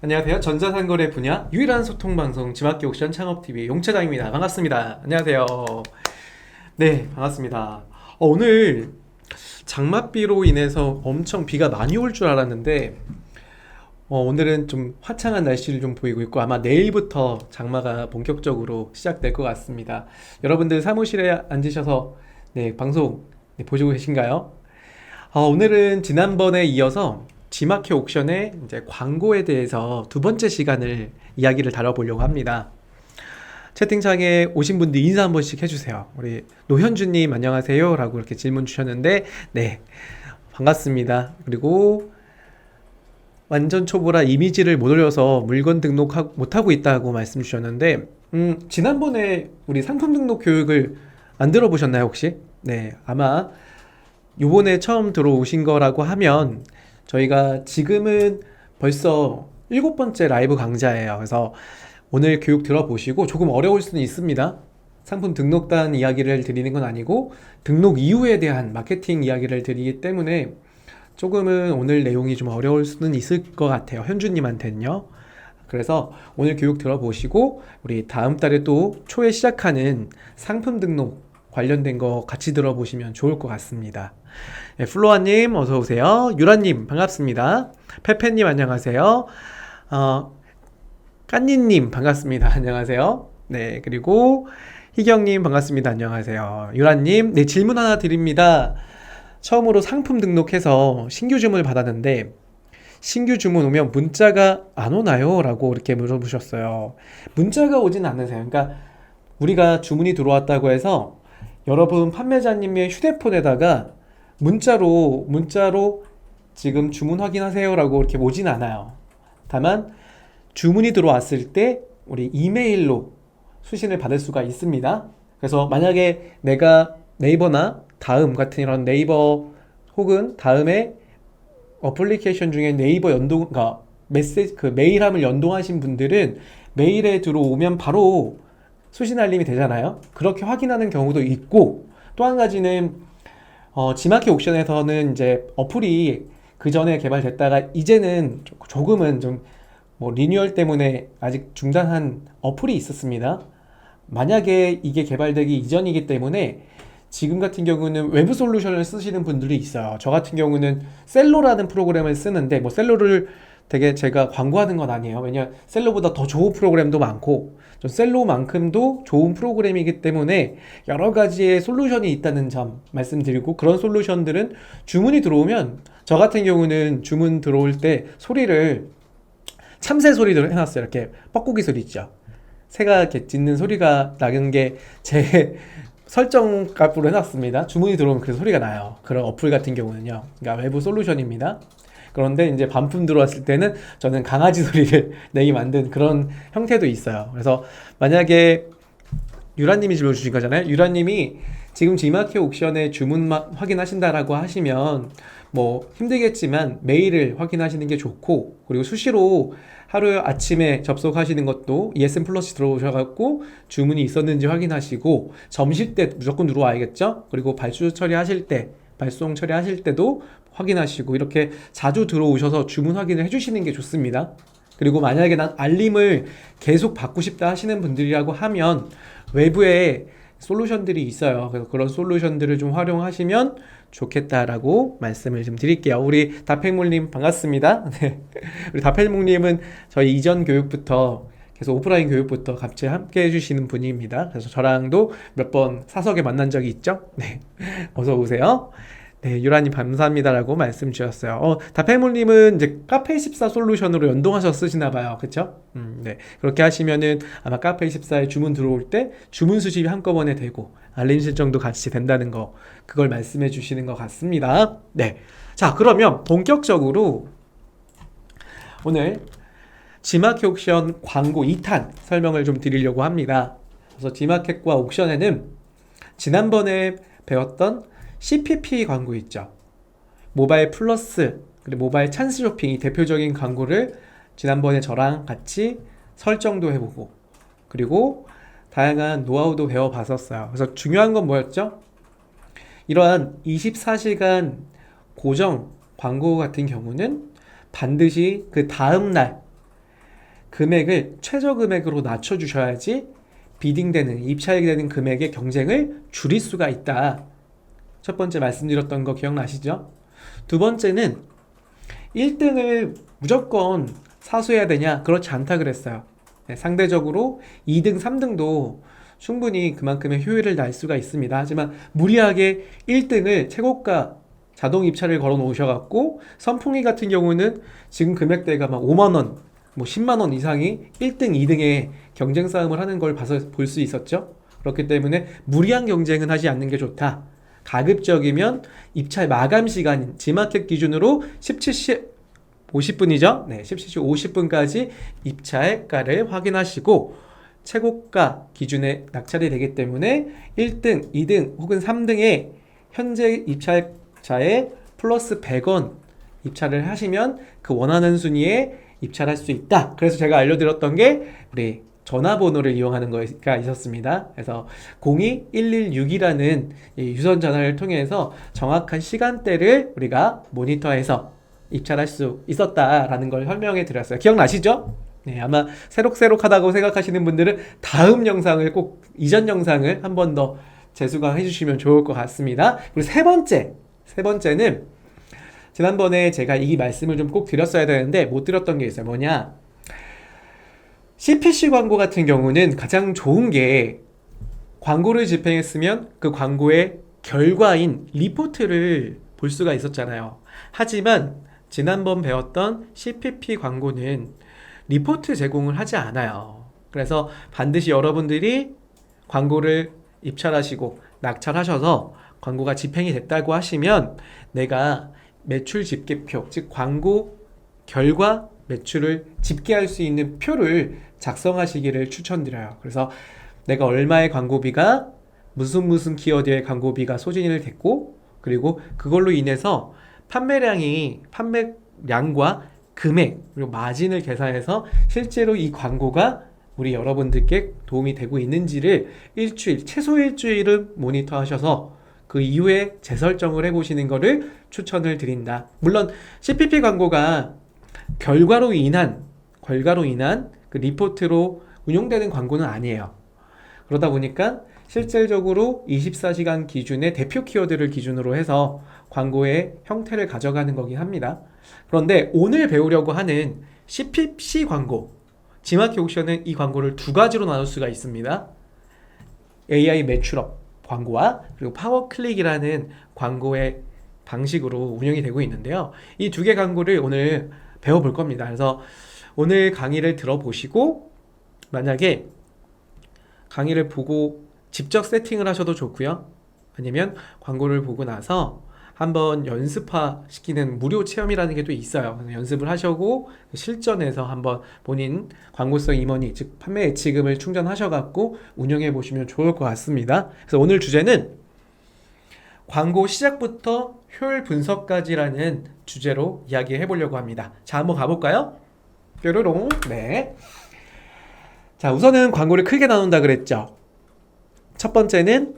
안녕하세요. 전자상거래 분야 유일한 소통방송 지마켓 옥션 창업TV 용차장입니다. 반갑습니다. 안녕하세요. 네, 반갑습니다. 오늘 장맛비로 인해서 엄청 비가 많이 올 줄 알았는데 오늘은 좀 화창한 날씨를 좀 보이고 있고 아마 내일부터 장마가 본격적으로 시작될 것 같습니다. 여러분들 사무실에 앉으셔서 네, 방송 보시고 계신가요? 오늘은 지난번에 이어서 G마켓 옥션의 이제 광고에 대해서 두 번째 시간을 이야기를 다뤄보려고 합니다. 채팅창에 오신 분들 인사 한 번씩 해주세요. 우리 노현주님 안녕하세요 라고 이렇게 질문 주셨는데 네, 반갑습니다. 그리고 완전 초보라 이미지를 못 올려서 물건 등록 못하고 있다고 말씀 주셨는데 지난번에 우리 상품 등록 교육을 안 들어보셨나요 혹시? 네, 아마 요번에 처음 들어오신 거라고 하면 저희가 지금은 벌써 7번째 라이브 강좌예요. 그래서 오늘 교육 들어보시고 조금 어려울 수는 있습니다. 상품 등록단 이야기를 드리는 건 아니고 등록 이후에 대한 마케팅 이야기를 드리기 때문에 조금은 오늘 내용이 좀 어려울 수는 있을 것 같아요. 현주님한테는요. 그래서 오늘 교육 들어보시고 우리 다음 달에 또 초에 시작하는 상품 등록 관련된 거 같이 들어보시면 좋을 것 같습니다. 네, 플로아님 어서오세요. 유라님 반갑습니다. 페페님 안녕하세요. 까니님 반갑습니다. 안녕하세요. 네, 그리고 희경님 반갑습니다. 안녕하세요. 유라님, 네, 질문 하나 드립니다. 처음으로 상품 등록해서 신규 주문을 받았는데 신규 주문 오면 문자가 안 오나요? 라고 이렇게 물어보셨어요. 문자가 오진 않으세요. 그러니까 우리가 주문이 들어왔다고 해서 여러분 판매자님의 휴대폰에다가 문자로 지금 주문 확인하세요 라고 이렇게 오진 않아요. 다만 주문이 들어왔을 때 우리 이메일로 수신을 받을 수가 있습니다. 그래서 만약에 내가 네이버나 다음 같은 이런 네이버 혹은 다음에 어플리케이션 중에 네이버 연동, 그러니까 메시지, 그 메일함을 연동하신 분들은 메일에 들어오면 바로 수신 알림이 되잖아요. 그렇게 확인하는 경우도 있고 또 한 가지는 G마켓 옥션에서는 이제 어플이 그 전에 개발됐다가 이제는 조금은 좀 뭐 리뉴얼 때문에 아직 중단한 어플이 있었습니다. 만약에 이게 개발되기 이전이기 때문에 지금 같은 경우는 외부 솔루션을 쓰시는 분들이 있어요. 저 같은 경우는 셀로라는 프로그램을 쓰는데 뭐 셀로를 되게 제가 광고하는 건 아니에요. 왜냐 셀로보다 더 좋은 프로그램도 많고 전 셀로만큼도 좋은 프로그램이기 때문에 여러 가지의 솔루션이 있다는 점 말씀드리고 그런 솔루션들은 주문이 들어오면 저 같은 경우는 주문 들어올 때 소리를 참새 소리도 해놨어요. 이렇게 뻐꾸기 소리 있죠. 새가 이렇게 짖는 소리가 나는 게 제 설정 값으로 해놨습니다. 주문이 들어오면 그 소리가 나요. 그런 어플 같은 경우는요. 그러니까 외부 솔루션입니다. 그런데 이제 반품 들어왔을 때는 저는 강아지 소리를 내게 만든 그런 형태도 있어요. 그래서 만약에 유라님이 질문 주신 거잖아요. 유라님이 지금 G마켓 옥션에 주문만 확인하신다라고 하시면 뭐 힘들겠지만 메일을 확인하시는 게 좋고 그리고 수시로 하루 아침에 접속하시는 것도 ESN 플러스 들어오셔갖고 주문이 있었는지 확인하시고 점심 때 무조건 들어와야겠죠. 그리고 발주 처리하실 때 발송 처리하실 때도 확인하시고 이렇게 자주 들어오셔서 주문 확인을 해주시는 게 좋습니다. 그리고 만약에 난 알림을 계속 받고 싶다 하시는 분들이라고 하면 외부에 솔루션들이 있어요. 그래서 그런 솔루션들을 좀 활용하시면 좋겠다라고 말씀을 좀 드릴게요. 우리 다팽물님 반갑습니다. 네. 우리 다팽물님은 저희 이전 교육부터 계속 오프라인 교육부터 같이 함께 해주시는 분입니다. 그래서 저랑도 몇 번 사석에 만난 적이 있죠. 네. 어서 오세요. 네, 유라님 감사합니다라고 말씀 주셨어요. 다팽물님은 이제 카페24 솔루션으로 연동하셔서 쓰시나 봐요. 그쵸? 네. 그렇게 하시면은 아마 카페24에 주문 들어올 때 주문 수집이 한꺼번에 되고 알림 설정도 같이 된다는 거 그걸 말씀해 주시는 것 같습니다. 네. 자, 그러면 본격적으로 오늘 G마켓 옥션 광고 2탄 설명을 좀 드리려고 합니다. 그래서 G마켓과 옥션에는 지난번에 배웠던 CPP 광고 있죠. 모바일 플러스 그리고 모바일 찬스 쇼핑이 대표적인 광고를 지난번에 저랑 같이 설정도 해보고 그리고 다양한 노하우도 배워봤었어요. 그래서 중요한 건 뭐였죠? 이러한 24시간 고정 광고 같은 경우는 반드시 그 다음날 금액을 최저 금액으로 낮춰주셔야지 비딩되는, 입찰되는 금액의 경쟁을 줄일 수가 있다. 첫 번째 말씀드렸던 거 기억나시죠? 두 번째는 1등을 무조건 사수해야 되냐? 그렇지 않다 그랬어요. 네, 상대적으로 2등, 3등도 충분히 그만큼의 효율을 날 수가 있습니다. 하지만 무리하게 1등을 최고가 자동 입찰을 걸어 놓으셔갖고 선풍기 같은 경우는 지금 금액대가 막 5만원, 뭐 10만원 이상이 1등, 2등의 경쟁 싸움을 하는 걸 봐서 볼 수 있었죠. 그렇기 때문에 무리한 경쟁은 하지 않는 게 좋다. 가급적이면 입찰 마감 시간, 지마켓 기준으로 17시 50분이죠. 네, 17시 50분까지 입찰가를 확인하시고 최고가 기준에 낙찰이 되기 때문에 1등, 2등 혹은 3등의 현재 입찰자에 플러스 100원 입찰을 하시면 그 원하는 순위에 입찰할 수 있다. 그래서 제가 알려드렸던 게 우리 전화번호를 이용하는 거가 있었습니다. 그래서 02116이라는 유선 전화를 통해서 정확한 시간대를 우리가 모니터해서 입찰할 수 있었다라는 걸 설명해 드렸어요. 기억나시죠? 네, 아마 새록새록하다고 생각하시는 분들은 다음 영상을 꼭 이전 영상을 한 번 더 재수강해 주시면 좋을 것 같습니다. 그리고 세 번째는 지난번에 제가 이 말씀을 좀 꼭 드렸어야 되는데 못 드렸던 게 있어요. 뭐냐? CPC 광고 같은 경우는 가장 좋은 게 광고를 집행했으면 그 광고의 결과인 리포트를 볼 수가 있었잖아요. 하지만 지난번 배웠던 CPP 광고는 리포트 제공을 하지 않아요. 그래서 반드시 여러분들이 광고를 입찰하시고 낙찰하셔서 광고가 집행이 됐다고 하시면 내가 매출 집계표, 즉 광고 결과 매출을 집계할 수 있는 표를 작성하시기를 추천드려요. 그래서 내가 얼마의 광고비가 무슨 키워드의 광고비가 소진이 됐고 그리고 그걸로 인해서 판매량과 금액 그리고 마진을 계산해서 실제로 이 광고가 우리 여러분들께 도움이 되고 있는지를 최소 일주일은 모니터 하셔서 그 이후에 재설정을 해보시는 것을 추천을 드린다. 물론 CPP 광고가 결과로 인한 그 리포트로 운용되는 광고는 아니에요. 그러다 보니까 실질적으로 24시간 기준의 대표 키워드를 기준으로 해서 광고의 형태를 가져가는 거긴 합니다. 그런데 오늘 배우려고 하는 CPC 광고, 지마켓 옥션은 이 광고를 두 가지로 나눌 수가 있습니다. AI 매출업 광고와 그리고 파워클릭이라는 광고의 방식으로 운영이 되고 있는데요. 이 두 개 광고를 오늘 배워볼 겁니다. 그래서 오늘 강의를 들어보시고 만약에 강의를 보고 직접 세팅을 하셔도 좋고요. 아니면 광고를 보고 나서 한번 연습화시키는 무료 체험이라는 게 또 있어요. 연습을 하시고 실전에서 한번 본인 광고성 임원이 즉 판매 예치금을 충전하셔갖고 운영해 보시면 좋을 것 같습니다. 그래서 오늘 주제는 광고 시작부터 효율 분석까지라는 주제로 이야기해 보려고 합니다. 자, 한번 가볼까요? 뾰로롱. 네. 자, 우선은 광고를 크게 나눈다 그랬죠. 첫 번째는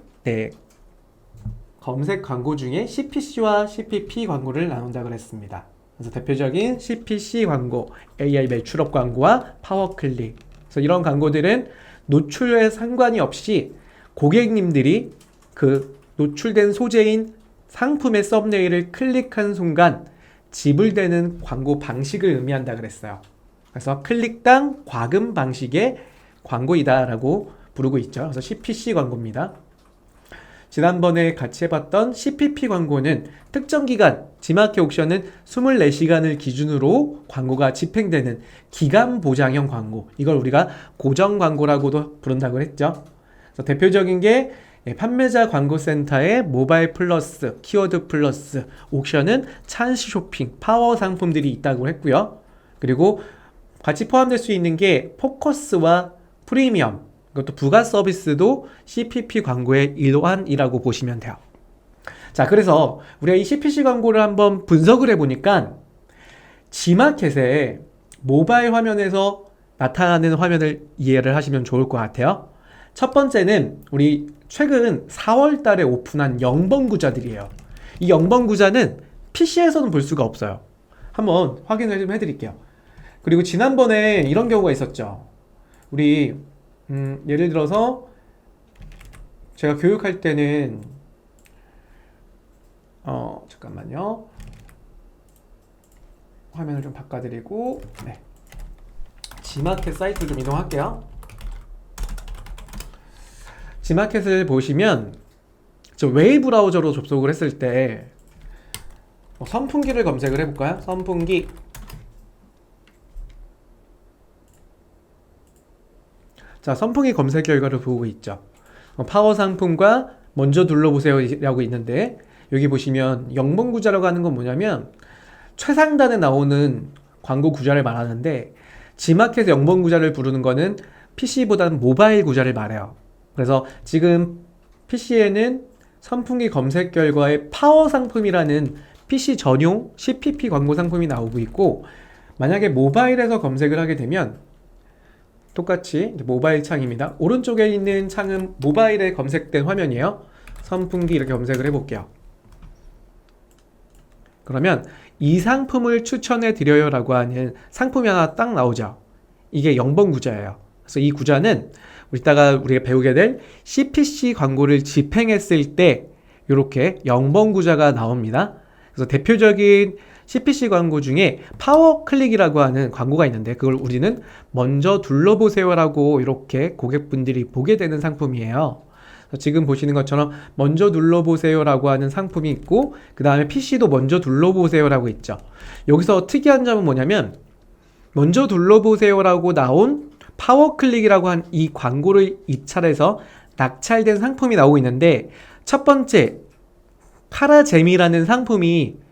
검색 광고 중에 CPC와 CPP 광고를 나눈다 그랬습니다. 그래서 대표적인 CPC 광고, AI 매출업 광고와 파워클릭. 그래서 이런 광고들은 노출에 상관이 없이 고객님들이 그 노출된 소재인 상품의 썸네일을 클릭한 순간 지불되는 광고 방식을 의미한다 그랬어요. 그래서 클릭당 과금 방식의 광고이다라고 부르고 있죠. 그래서 CPC 광고입니다. 지난번에 같이 해봤던 CPP 광고는 특정 기간, 지마켓 옥션은 24시간을 기준으로 광고가 집행되는 기간 보장형 광고, 이걸 우리가 고정 광고라고도 부른다고 했죠. 그래서 대표적인 게 판매자 광고센터의 모바일 플러스, 키워드 플러스, 옥션은 찬스 쇼핑, 파워 상품들이 있다고 했고요. 그리고 같이 포함될 수 있는 게 포커스와 프리미엄, 이것도 부가 서비스도 CPP 광고의 일환이라고 보시면 돼요. 자, 그래서 우리가 이 CPC 광고를 한번 분석을 해보니까 지마켓의 모바일 화면에서 나타나는 화면을 이해를 하시면 좋을 것 같아요. 첫 번째는 우리 최근 4월 달에 오픈한 0번 구자들이에요. 이 0번 구자는 PC에서는 볼 수가 없어요. 한번 확인을 좀 해드릴게요. 그리고 지난번에 이런 경우가 있었죠. 우리 예를 들어서 제가 교육할 때는 잠깐만요. 화면을 좀 바꿔드리고, 네. 지마켓 사이트를 좀 이동할게요. 지마켓을 보시면 저 웨이 브라우저로 접속을 했을 때 선풍기를 검색을 해볼까요? 선풍기. 자, 선풍기 검색 결과를 보고 있죠. 파워 상품과 먼저 눌러보세요 라고 있는데, 여기 보시면 영번 구자라고 하는 건 뭐냐면 최상단에 나오는 광고 구자를 말하는데, 지마켓에서 영번 구자를 부르는 거는 PC보다는 모바일 구자를 말해요. 그래서 지금 PC에는 선풍기 검색 결과에 파워 상품이라는 PC 전용 CPP 광고 상품이 나오고 있고, 만약에 모바일에서 검색을 하게 되면 똑같이 모바일 창입니다. 오른쪽에 있는 창은 모바일에 검색된 화면이에요. 선풍기 이렇게 검색을 해볼게요. 그러면 이 상품을 추천해 드려요 라고 하는 상품이 하나 딱 나오죠. 이게 0번 구자예요. 그래서 이 구자는 이따가 우리가 배우게 될 CPC 광고를 집행했을 때 이렇게 0번 구자가 나옵니다. 그래서 대표적인 CPC 광고 중에 파워 클릭이라고 하는 광고가 있는데, 그걸 우리는 먼저 둘러보세요 라고 이렇게 고객분들이 보게 되는 상품이에요. 지금 보시는 것처럼 먼저 눌러보세요 라고 하는 상품이 있고, 그 다음에 PC도 먼저 눌러보세요 라고 있죠. 여기서 특이한 점은 뭐냐면 먼저 눌러보세요 라고 나온 파워클릭이라고 한 이 광고를 입찰해서 낙찰된 상품이 나오고 있는데, 첫 번째 파라잼이라는 상품이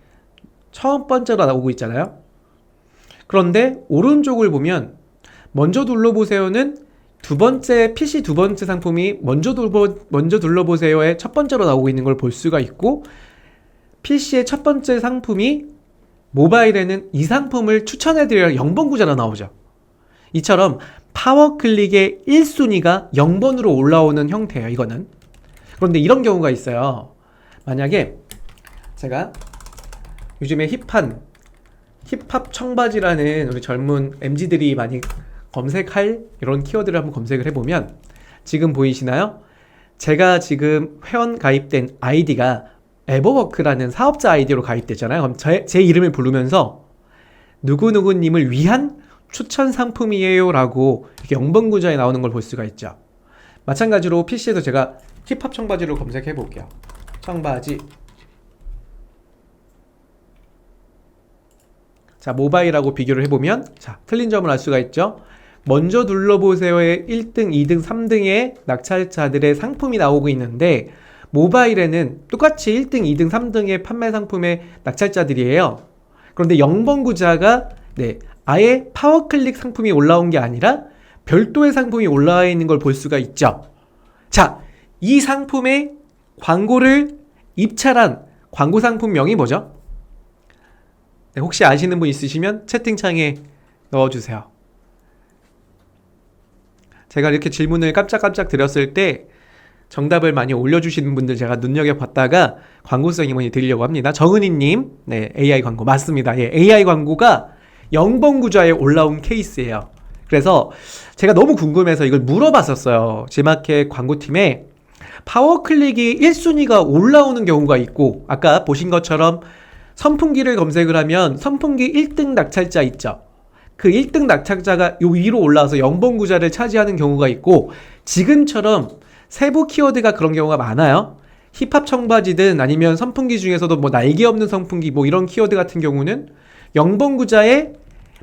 첫 번째로 나오고 있잖아요. 그런데 오른쪽을 보면 먼저 눌러보세요는 두 번째 PC 두 번째 상품이 먼저 눌러보세요의 첫 번째로 나오고 있는 걸 볼 수가 있고, PC의 첫 번째 상품이 모바일에는 이 상품을 추천해드려야 0번 구자로 나오죠. 이처럼 파워클릭의 1순위가 0번으로 올라오는 형태예요, 이거는. 그런데 이런 경우가 있어요. 만약에 제가 요즘에 힙합 청바지라는 우리 젊은 MZ들이 많이 검색할 이런 키워드를 한번 검색을 해보면 지금 보이시나요? 제가 지금 회원 가입된 아이디가 에버워크라는 사업자 아이디로 가입됐잖아요. 그럼 제 이름을 부르면서 누구누구님을 위한 추천 상품이에요 라고 이렇게 0번 구자에 나오는 걸 볼 수가 있죠. 마찬가지로 PC에서 제가 힙합 청바지로 검색해 볼게요. 청바지. 자, 모바일하고 비교를 해보면, 자, 틀린 점을 알 수가 있죠. 먼저 눌러보세요의 1등, 2등, 3등의 낙찰자들의 상품이 나오고 있는데, 모바일에는 똑같이 1등, 2등, 3등의 판매 상품의 낙찰자들이에요. 그런데 0번 구자가 아예 파워클릭 상품이 올라온 게 아니라 별도의 상품이 올라와 있는 걸 볼 수가 있죠. 자, 이 상품의 광고를 입찰한 광고 상품명이 뭐죠? 네, 혹시 아시는 분 있으시면 채팅창에 넣어주세요. 제가 이렇게 질문을 깜짝깜짝 드렸을 때 정답을 많이 올려주시는 분들 제가 눈여겨봤다가 광고성疑問이 드리려고 합니다. 정은희님, 네, AI 광고 맞습니다. 예, AI 광고가 0번 구자에 올라온 케이스예요. 그래서 제가 너무 궁금해서 이걸 물어봤었어요. 지마켓 광고팀에 파워클릭이 1순위가 올라오는 경우가 있고, 아까 보신 것처럼 선풍기를 검색을 하면 선풍기 1등 낙찰자 있죠. 그 1등 낙찰자가 요 위로 올라와서 0번 구자를 차지하는 경우가 있고, 지금처럼 세부 키워드가 그런 경우가 많아요. 힙합 청바지든 아니면 선풍기 중에서도 뭐 날개 없는 선풍기 뭐 이런 키워드 같은 경우는 0번 구자에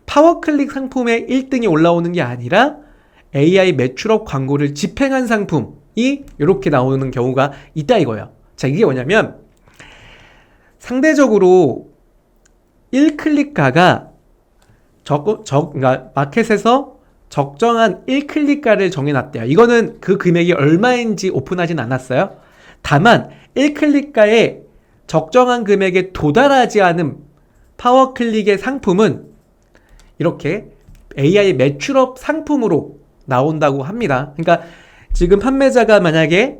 파워클릭 상품의 1등이 올라오는 게 아니라 AI 매출업 광고를 집행한 상품이 이렇게 나오는 경우가 있다 이거예요. 자, 이게 뭐냐면 상대적으로 1클릭가가 그러니까 마켓에서 적정한 1클릭가를 정해놨대요. 이거는 그 금액이 얼마인지 오픈하진 않았어요. 다만 1클릭가에 적정한 금액에 도달하지 않은 파워클릭의 상품은 이렇게 AI 매출업 상품으로 나온다고 합니다. 그러니까 지금 판매자가 만약에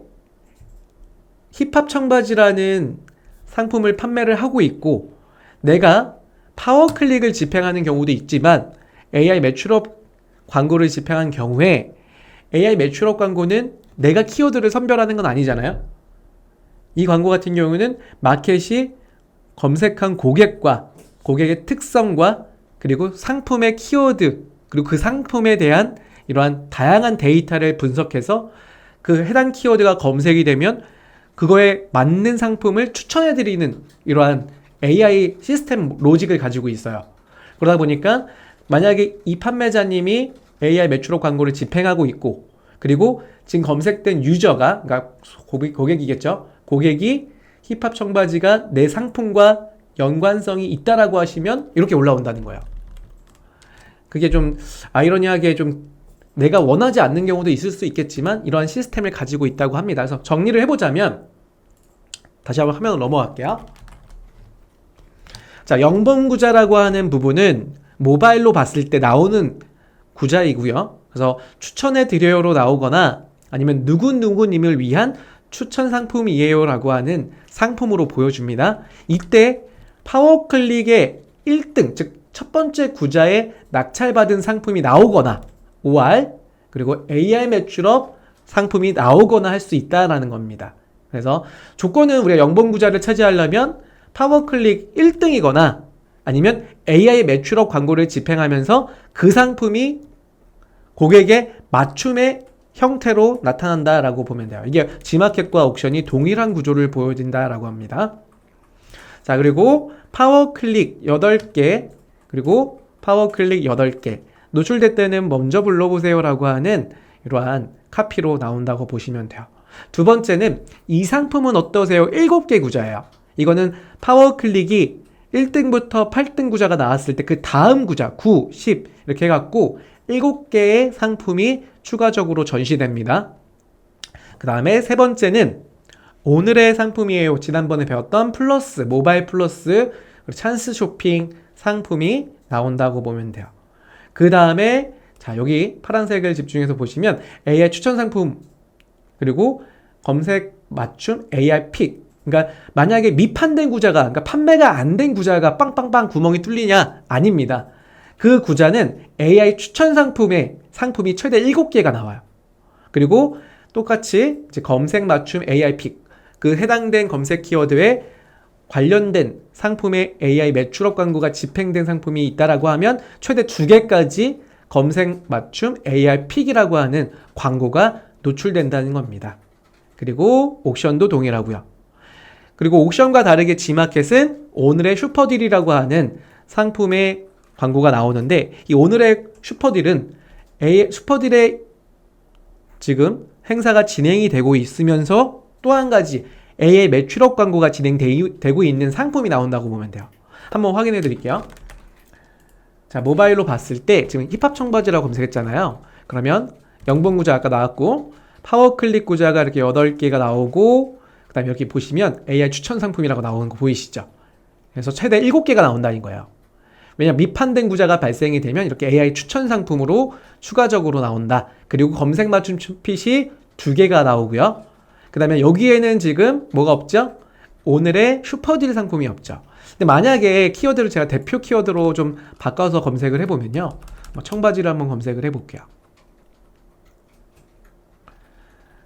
힙합 청바지라는 상품을 판매를 하고 있고, 내가 파워클릭을 집행하는 경우도 있지만 AI 매출업 광고를 집행한 경우에 AI 매출업 광고는 내가 키워드를 선별하는 건 아니잖아요. 이 광고 같은 경우는 마켓이 검색한 고객과 고객의 특성과 그리고 상품의 키워드 그리고 그 상품에 대한 이러한 다양한 데이터를 분석해서 그 해당 키워드가 검색이 되면 그거에 맞는 상품을 추천해드리는 이러한 AI 시스템 로직을 가지고 있어요. 그러다 보니까 만약에 이 판매자님이 AI 매출업 광고를 집행하고 있고 그리고 지금 검색된 유저가 그러니까 고객이겠죠. 고객이 힙합 청바지가 내 상품과 연관성이 있다라고 하시면 이렇게 올라온다는 거예요. 그게 좀 아이러니하게 좀 내가 원하지 않는 경우도 있을 수 있겠지만 이러한 시스템을 가지고 있다고 합니다. 그래서 정리를 해보자면 다시 한번 화면으로 넘어갈게요. 자, 영번 구자라고 하는 부분은 모바일로 봤을 때 나오는 구자이고요. 그래서 추천해 드려요로 나오거나 아니면 누구누구님을 위한 추천 상품이에요 라고 하는 상품으로 보여줍니다. 이때 파워클릭의 1등, 즉 첫 번째 구자에 낙찰받은 상품이 나오거나 OR 그리고 AI 매출업 상품이 나오거나 할 수 있다라는 겁니다. 그래서 조건은 우리가 영번 구자를 차지하려면 파워클릭 1등이거나 아니면 AI 매출업 광고를 집행하면서 그 상품이 고객의 맞춤의 형태로 나타난다라고 보면 돼요. 이게 G마켓과 옥션이 동일한 구조를 보여준다라고 합니다. 자, 그리고 파워클릭 8개 그리고 파워클릭 8개 노출될 때는 먼저 불러보세요 라고 하는 이러한 카피로 나온다고 보시면 돼요. 두 번째는 이 상품은 어떠세요? 7개 구자예요. 이거는 파워클릭이 1등부터 8등 구자가 나왔을 때 그 다음 구자 9, 10 이렇게 해갖고 7개의 상품이 추가적으로 전시됩니다. 그 다음에 세 번째는 오늘의 상품이에요. 지난번에 배웠던 플러스, 모바일 플러스, 찬스 쇼핑 상품이 나온다고 보면 돼요. 그 다음에 자 여기 파란색을 집중해서 보시면 AI 추천 상품 그리고 검색 맞춤 AI 픽. 그러니까 만약에 미판된 구자가 그러니까 판매가 안 된 구자가 빵빵빵 구멍이 뚫리냐? 아닙니다. 그 구자는 AI 추천 상품이 최대 7개가 나와요. 그리고 똑같이 이제 검색 맞춤 AI 픽. 그 해당된 검색 키워드에 관련된 상품의 AI 매출업 광고가 집행된 상품이 있다라고 하면 최대 2개까지 검색 맞춤 AI 픽이라고 하는 광고가 노출된다는 겁니다. 그리고 옥션도 동일하고요. 그리고 옥션과 다르게 G마켓은 오늘의 슈퍼딜이라고 하는 상품의 광고가 나오는데 이 오늘의 슈퍼딜은 슈퍼딜의 지금 행사가 진행이 되고 있으면서 또 한 가지 AI 매출업 광고가 진행되고 있는 상품이 나온다고 보면 돼요. 한번 확인해 드릴게요. 자, 모바일로 봤을 때 지금 힙합 청바지라고 검색했잖아요. 그러면 영번 구자 아까 나왔고 파워클릭 구자가 이렇게 8개가 나오고 그 다음에 이렇게 보시면 AI 추천 상품이라고 나오는 거 보이시죠? 그래서 최대 7개가 나온다는 거예요. 왜냐면 미판된 구자가 발생이 되면 이렇게 AI 추천 상품으로 추가적으로 나온다. 그리고 검색 맞춤 핏이 2개가 나오고요. 그 다음에 여기에는 지금 뭐가 없죠? 오늘의 슈퍼딜 상품이 없죠. 근데 만약에 키워드를 제가 대표 키워드로 좀 바꿔서 검색을 해보면요. 청바지를 한번 검색을 해볼게요.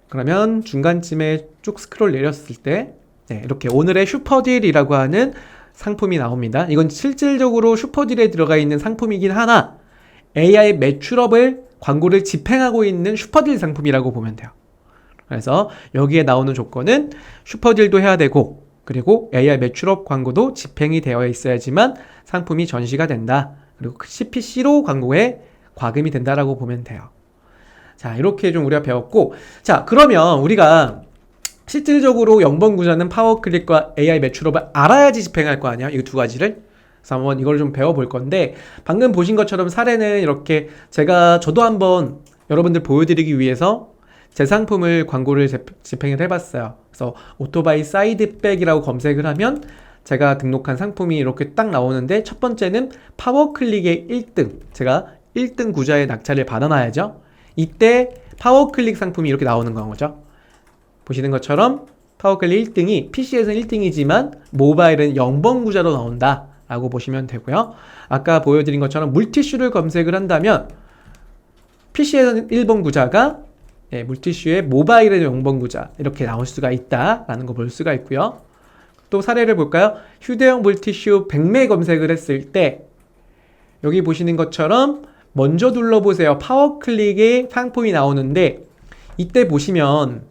그러면 중간쯤에 쭉 스크롤 내렸을 때 네, 이렇게 오늘의 슈퍼딜이라고 하는 상품이 나옵니다. 이건 실질적으로 슈퍼딜에 들어가 있는 상품이긴 하나 AI 매출업을 광고를 집행하고 있는 슈퍼딜 상품이라고 보면 돼요. 그래서 여기에 나오는 조건은 슈퍼딜도 해야 되고 그리고 AI 매출업 광고도 집행이 되어 있어야지만 상품이 전시가 된다. 그리고 CPC로 광고에 과금이 된다라고 보면 돼요. 자, 이렇게 좀 우리가 배웠고 자, 그러면 우리가 실질적으로 영번 구자는 파워클릭과 AI 매출업을 알아야지 집행할 거 아니야? 이 두 가지를. 그래서 한번 이걸 좀 배워볼 건데 방금 보신 것처럼 사례는 이렇게 저도 한번 여러분들 보여드리기 위해서 제 상품을 광고를 집행을 해봤어요. 그래서 오토바이 사이드백이라고 검색을 하면 제가 등록한 상품이 이렇게 딱 나오는데 첫 번째는 파워클릭의 1등. 제가 1등 구자의 낙찰을 받아놔야죠. 이때 파워클릭 상품이 이렇게 나오는 거죠. 보시는 것처럼 파워클릭 1등이 PC에서는 1등이지만 모바일은 0번 구자로 나온다 라고 보시면 되고요. 아까 보여드린 것처럼 물티슈를 검색을 한다면 PC에서는 1번 구자가 물티슈의 모바일의 0번 구자 이렇게 나올 수가 있다라는 거 볼 수가 있고요. 또 사례를 볼까요? 휴대용 물티슈 100매 검색을 했을 때 여기 보시는 것처럼 먼저 눌러보세요. 파워클릭의 상품이 나오는데 이때 보시면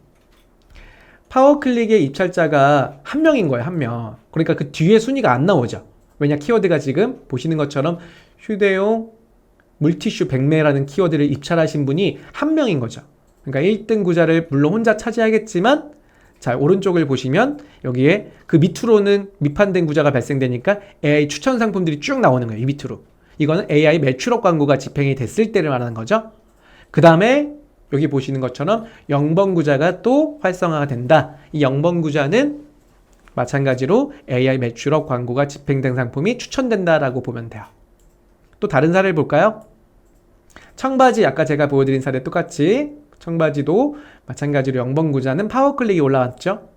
파워클릭의 입찰자가 한 명인 거예요. 한 명. 그러니까 그 뒤에 순위가 안 나오죠. 왜냐? 키워드가 지금 보시는 것처럼 휴대용 물티슈 100매라는 키워드를 입찰하신 분이 한 명인 거죠. 그러니까 1등 구자를 물론 혼자 차지하겠지만 자, 오른쪽을 보시면 여기에 그 밑으로는 미판된 구자가 발생되니까 AI 추천 상품들이 쭉 나오는 거예요. 이 밑으로. 이거는 AI 매출업 광고가 집행이 됐을 때를 말하는 거죠. 그 다음에 여기 보시는 것처럼 0번 구자가 또 활성화가 된다. 이 0번 구자는 마찬가지로 AI 매출업 광고가 집행된 상품이 추천된다라고 보면 돼요. 또 다른 사례를 볼까요? 청바지 아까 제가 보여드린 사례 똑같이 청바지도 마찬가지로 0번 구자는 파워클릭이 올라왔죠.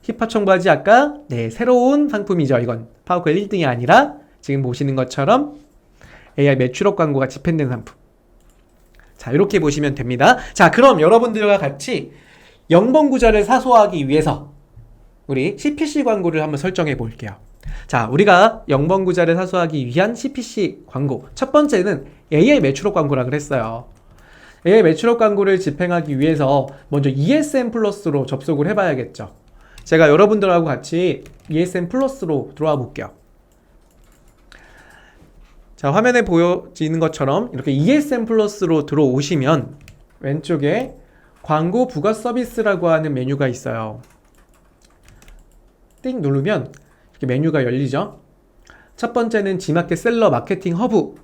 힙합 청바지 아까 새로운 상품이죠. 이건 파워클릭 1등이 아니라 지금 보시는 것처럼 AI 매출업 광고가 집행된 상품. 자, 이렇게 보시면 됩니다. 자, 그럼 여러분들과 같이 0번 구자를 사소하기 위해서 우리 CPC 광고를 한번 설정해 볼게요. 자, 우리가 0번 구자를 사소하기 위한 CPC 광고. 첫 번째는 AI 매출업 광고라 그랬어요. AI 매출업 광고를 집행하기 위해서 먼저 ESN 플러스로 접속을 해봐야겠죠. 제가 여러분들하고 같이 ESN 플러스로 들어와 볼게요. 자, 화면에 보여지는 것처럼 이렇게 ESN 플러스로 들어오시면 왼쪽에 광고 부가 서비스라고 하는 메뉴가 있어요. 띵 누르면 이렇게 메뉴가 열리죠. 첫 번째는 G마켓 셀러 마케팅 허브.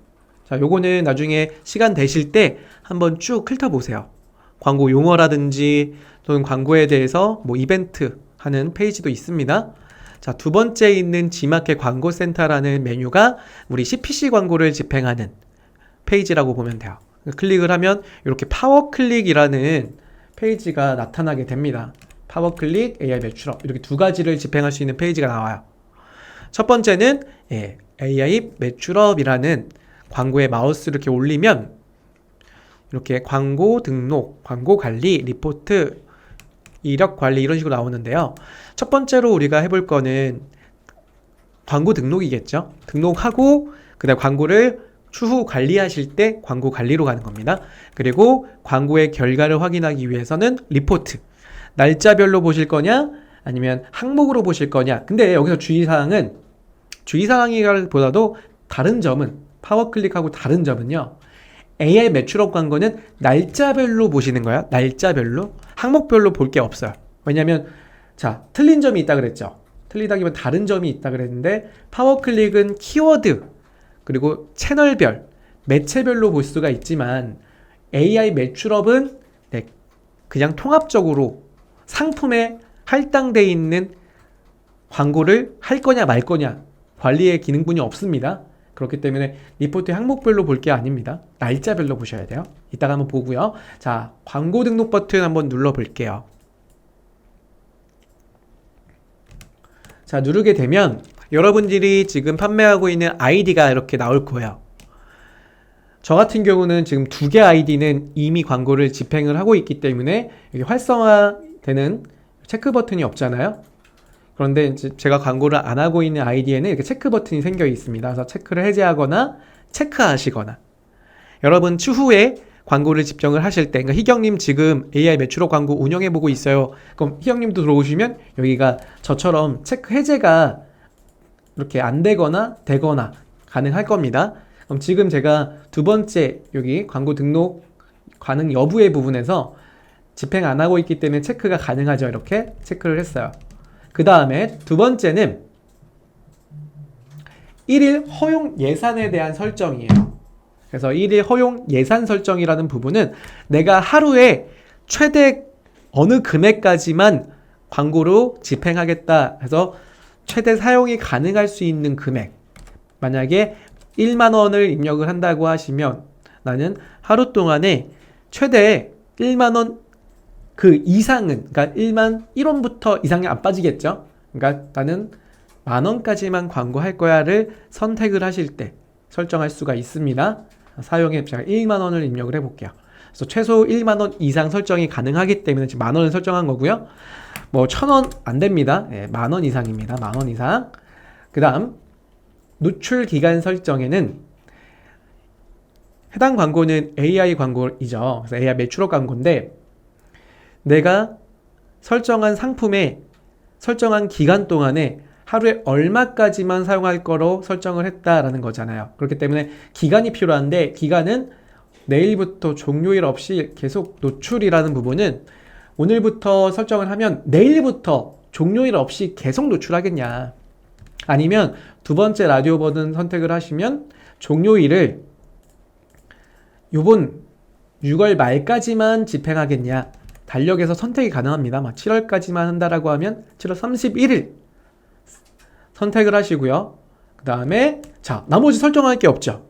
자, 요거는 나중에 시간 되실 때 한번 쭉 훑어보세요. 광고 용어라든지 또는 광고에 대해서 뭐 이벤트 하는 페이지도 있습니다. 자, 두 번째 있는 G마켓 광고센터라는 메뉴가 우리 CPC 광고를 집행하는 페이지라고 보면 돼요. 클릭을 하면 이렇게 파워클릭이라는 페이지가 나타나게 됩니다. 파워클릭, AI 매출업 이렇게 두 가지를 집행할 수 있는 페이지가 나와요. 첫 번째는 AI 매출업이라는 광고에 마우스를 이렇게 올리면 이렇게 광고 등록, 광고 관리, 리포트, 이력 관리 이런 식으로 나오는데요. 첫 번째로 우리가 해볼 거는 광고 등록이겠죠. 등록하고 그다음 광고를 추후 관리하실 때 광고 관리로 가는 겁니다. 그리고 광고의 결과를 확인하기 위해서는 리포트. 날짜별로 보실 거냐 아니면 항목으로 보실 거냐. 근데 여기서 주의사항이라기보다도 다른 점은 파워클릭하고 다른 점은요. AI 매출업 광고는 날짜별로 보시는 거야. 날짜별로. 항목별로 볼 게 없어요. 왜냐면 자, 틀린 점이 있다 그랬죠. 틀리다기보다 다른 점이 있다 그랬는데 파워클릭은 키워드 그리고 채널별, 매체별로 볼 수가 있지만 AI 매출업은 그냥 통합적으로 상품에 할당되어 있는 광고를 할 거냐 말 거냐 관리의 기능분이 없습니다. 그렇기 때문에 리포트 항목별로 볼 게 아닙니다. 날짜별로 보셔야 돼요. 이따가 한번 보고요. 자, 광고 등록 버튼 한번 눌러 볼게요. 자, 누르게 되면 여러분들이 지금 판매하고 있는 아이디가 이렇게 나올 거예요. 저 같은 경우는 지금 2개 아이디는 이미 광고를 집행을 하고 있기 때문에 여기 활성화되는 체크 버튼이 없잖아요. 그런데 이제 제가 광고를 안 하고 있는 아이디에는 이렇게 체크 버튼이 생겨 있습니다. 그래서 체크를 해제하거나 체크하시거나 여러분 추후에 광고를 집정을 하실 때 그러니까 희경님 지금 AI 매출업 광고 운영해보고 있어요. 그럼 희경님도 들어오시면 여기가 저처럼 체크 해제가 이렇게 안 되거나 되거나 가능할 겁니다. 그럼 지금 제가 두 번째 여기 광고 등록 가능 여부의 부분에서 집행 안 하고 있기 때문에 체크가 가능하죠. 이렇게 체크를 했어요. 그 다음에 두 번째는 1일 허용 예산에 대한 설정이에요. 그래서 1일 허용 예산 설정이라는 부분은 내가 하루에 최대 어느 금액까지만 광고로 집행하겠다 해서 최대 사용이 가능할 수 있는 금액. 만약에 1만 원을 입력을 한다고 하시면 나는 하루 동안에 최대 1만 원 그 이상은 그러니까 1만 1원부터 이상이 안 빠지겠죠. 그러니까 나는 10,000원까지만 광고할 거야를 선택을 하실 때 설정할 수가 있습니다. 사용앱 제가 10,000원을 입력을 해볼게요. 그래서 최소 10,000원 이상 설정이 가능하기 때문에 지금 10,000원을 설정한 거고요. 뭐 1,000원 안 됩니다. 10,000원 이상입니다. 10,000원 이상. 그 다음 노출 기간 설정에는 해당 광고는 AI 광고이죠. 그래서 AI 매출업 광고인데 내가 설정한 상품에 설정한 기간 동안에 하루에 얼마까지만 사용할 거로 설정을 했다라는 거잖아요. 그렇기 때문에 기간이 필요한데 기간은 내일부터 종료일 없이 계속 노출이라는 부분은 오늘부터 설정을 하면 내일부터 종료일 없이 계속 노출하겠냐. 아니면 두 번째 라디오 버튼 선택을 하시면 종료일을 요번 6월 말까지만 집행하겠냐. 달력에서 선택이 가능합니다. 7월까지만 한다라고 하면 7월 31일 선택을 하시고요. 그 다음에 자 나머지 설정할 게 없죠.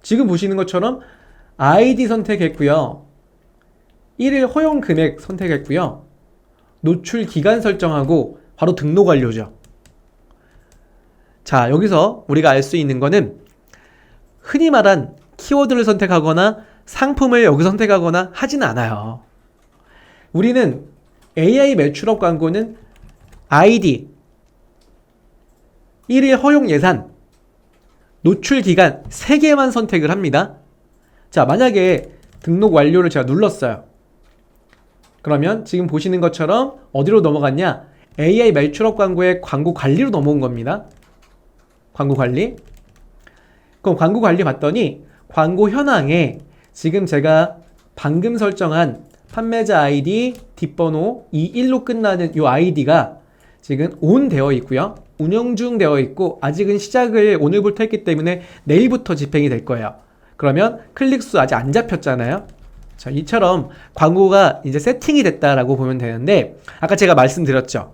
지금 보시는 것처럼 아이디 선택했고요. 1일 허용 금액 선택했고요. 노출 기간 설정하고 바로 등록 완료죠. 자 여기서 우리가 알 수 있는 거는 흔히 말한 키워드를 선택하거나 상품을 여기 선택하거나 하지는 않아요. 우리는 AI 매출업 광고는 아이디, 1일 허용 예산, 노출 기간 3개만 선택을 합니다. 자, 만약에 등록 완료를 제가 눌렀어요. 그러면 지금 보시는 것처럼 어디로 넘어갔냐? AI 매출업 광고의 광고 관리로 넘어온 겁니다. 광고 관리. 그럼 광고 관리 봤더니 광고 현황에 지금 제가 방금 설정한 판매자 아이디, 뒷번호 21로 끝나는 이 아이디가 지금 ON 되어 있고요. 운영 중 되어 있고 아직은 시작을 오늘부터 했기 때문에 내일부터 집행이 될 거예요. 그러면 클릭수 아직 안 잡혔잖아요. 자, 이처럼 광고가 이제 세팅이 됐다라고 보면 되는데 아까 제가 말씀드렸죠.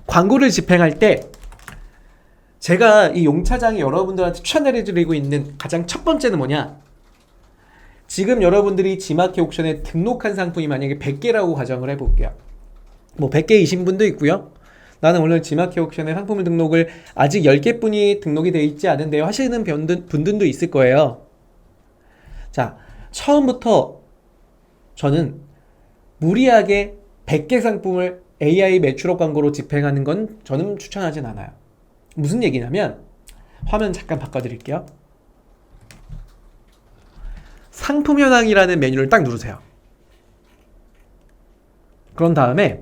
광고를 집행할 때 제가 이 용차장이 여러분들한테 추천해드리고 있는 가장 첫 번째는 뭐냐? 지금 여러분들이 지마켓 옥션에 등록한 상품이 만약에 100개라고 가정을 해볼게요. 뭐 100개이신 분도 있고요. 나는 오늘 지마켓 옥션에 상품을 등록을 아직 10개뿐이 등록이 되어 있지 않은데요 하시는 분들도 있을 거예요. 자, 처음부터 저는 무리하게 100개 상품을 AI 매출업 광고로 집행하는 건 저는 추천하진 않아요. 무슨 얘기냐면 화면 잠깐 바꿔드릴게요. 상품 현황이라는 메뉴를 딱 누르세요. 그런 다음에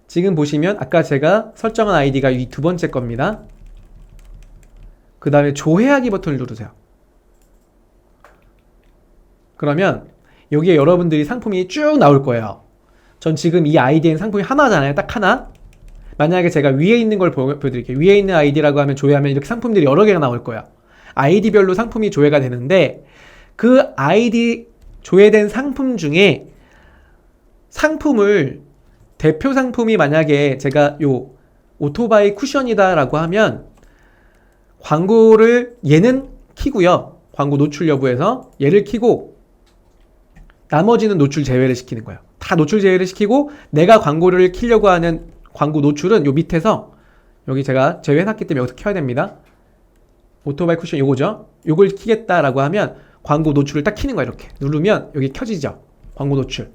지금 보시면 아까 제가 설정한 아이디가 이 두 번째 겁니다. 그 다음에 조회하기 버튼을 누르세요. 그러면 여기에 여러분들이 상품이 쭉 나올 거예요. 전 지금 이 아이디엔 상품이 하나잖아요. 딱 하나. 만약에 제가 위에 있는 걸 보여드릴게요. 위에 있는 아이디라고 하면 조회하면 이렇게 상품들이 여러 개가 나올 거예요. 아이디별로 상품이 조회가 되는데 그 아이디 조회된 상품 중에 상품을 대표 상품이 만약에 제가 요 오토바이 쿠션이다 라고 하면 광고를 얘는 키고요. 광고 노출 여부에서 얘를 키고 나머지는 노출 제외를 시키는 거예요. 다 노출 제외를 시키고 내가 광고를 키려고 하는 광고 노출은 요 밑에서 여기 제가 제외해놨기 때문에 여기서 켜야 됩니다. 오토바이 쿠션 요거죠. 요걸 키겠다라고 하면 광고 노출을 딱 키는 거예요. 이렇게 누르면 여기 켜지죠. 광고 노출.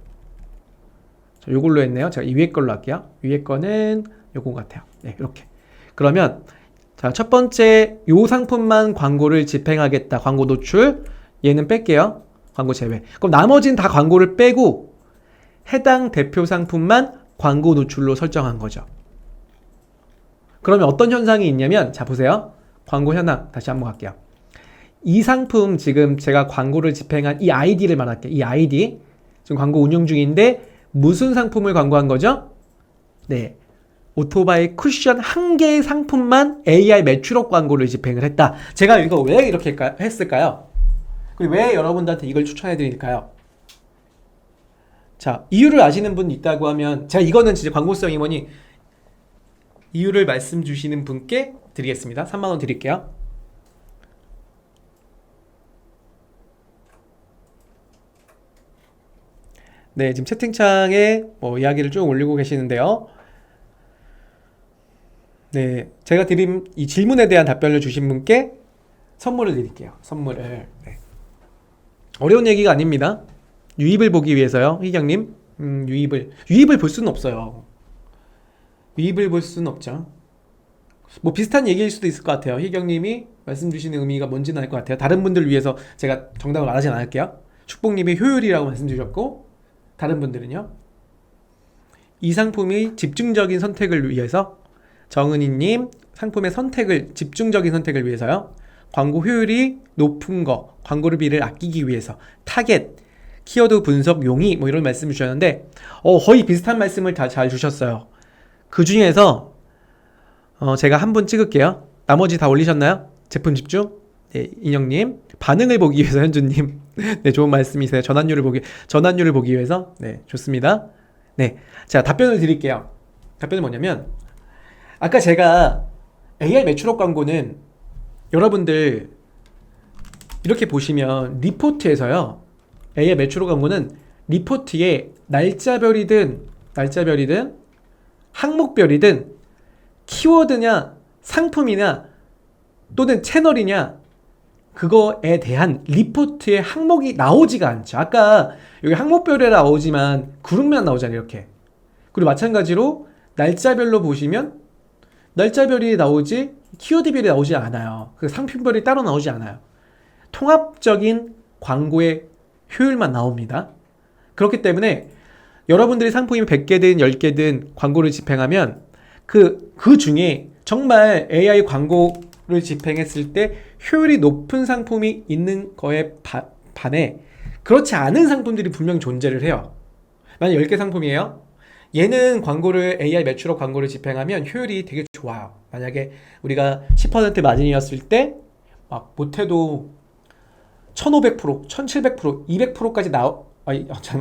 자, 요걸로 했네요. 제가 이 위에 걸로 할게요. 위에 거는 요거 같아요. 네, 이렇게. 그러면 자, 첫 번째 요 상품만 광고를 집행하겠다. 광고 노출. 얘는 뺄게요. 광고 제외. 그럼 나머지는 다 광고를 빼고 해당 대표 상품만 광고 노출로 설정한 거죠. 그러면 어떤 현상이 있냐면 자 보세요. 광고 현황 다시 한번 갈게요. 이 상품 지금 제가 광고를 집행한 이 아이디를 말할게요. 이 아이디 지금 광고 운영 중인데 무슨 상품을 광고한 거죠? 네, 오토바이 쿠션 한 개의 상품만 AI 매출업 광고를 집행을 했다. 제가 이거 왜 이렇게 했을까요? 그리고 왜 여러분들한테 이걸 추천해 드릴까요? 자, 이유를 아시는 분 있다고 하면 제가 이거는 진짜 광고성이 뭐니 이유를 말씀 주시는 분께 드리겠습니다. 3만 원 드릴게요. 네, 지금 채팅창에 뭐 이야기를 쭉 올리고 계시는데요. 네, 제가 드린 이 질문에 대한 답변을 주신 분께 선물을 드릴게요. 선물을. 네. 어려운 얘기가 아닙니다. 유입을 보기 위해서요, 희경님. 유입을 볼 수는 없어요. 유입을 볼 수는 없죠. 뭐 비슷한 얘기일 수도 있을 것 같아요. 희경님이 말씀 주시는 의미가 뭔지는 알 것 같아요. 다른 분들을 위해서 제가 정답을 말하진 않을게요. 축복님이 효율이라고 말씀 주셨고, 다른 분들은요. 이 상품이 집중적인 선택을 위해서, 정은희님 상품의 선택을 집중적인 선택을 위해서요. 광고 효율이 높은 거, 광고비를 아끼기 위해서, 타겟, 키워드 분석 용이 뭐 이런 말씀을 주셨는데 거의 비슷한 말씀을 다 잘 주셨어요. 그 중에서 제가 한 분 찍을게요. 나머지 다 올리셨나요? 제품 집중. 네, 인형님 반응을 보기 위해서 현주님 네 좋은 말씀이세요. 전환율을 보기 위해서 네 좋습니다. 네, 자 답변을 드릴게요. 답변은 뭐냐면 아까 제가 AI 매출업 광고는 여러분들 이렇게 보시면 리포트에서요. AI 매출업 광고는 리포트에 날짜별이든 항목별이든 키워드냐 상품이냐 또는 채널이냐 그거에 대한 리포트의 항목이 나오지가 않죠. 아까 여기 항목별에 나오지만 그룹만 나오잖아요. 이렇게. 그리고 마찬가지로 날짜별로 보시면 날짜별이 나오지 키워드별이 나오지 않아요. 그 상품별이 따로 나오지 않아요. 통합적인 광고의 효율만 나옵니다. 그렇기 때문에 여러분들이 상품이 100개든 10개든 광고를 집행하면 그 중에 정말 AI 광고를 집행했을 때 효율이 높은 상품이 있는 거에 반해 그렇지 않은 상품들이 분명히 존재를 해요. 만약 10개 상품이에요. 얘는 AI 매출업 광고를 집행하면 효율이 되게 좋아요. 만약에 우리가 10% 마진이었을 때 막 못해도 1500%, 1700%, 200%까지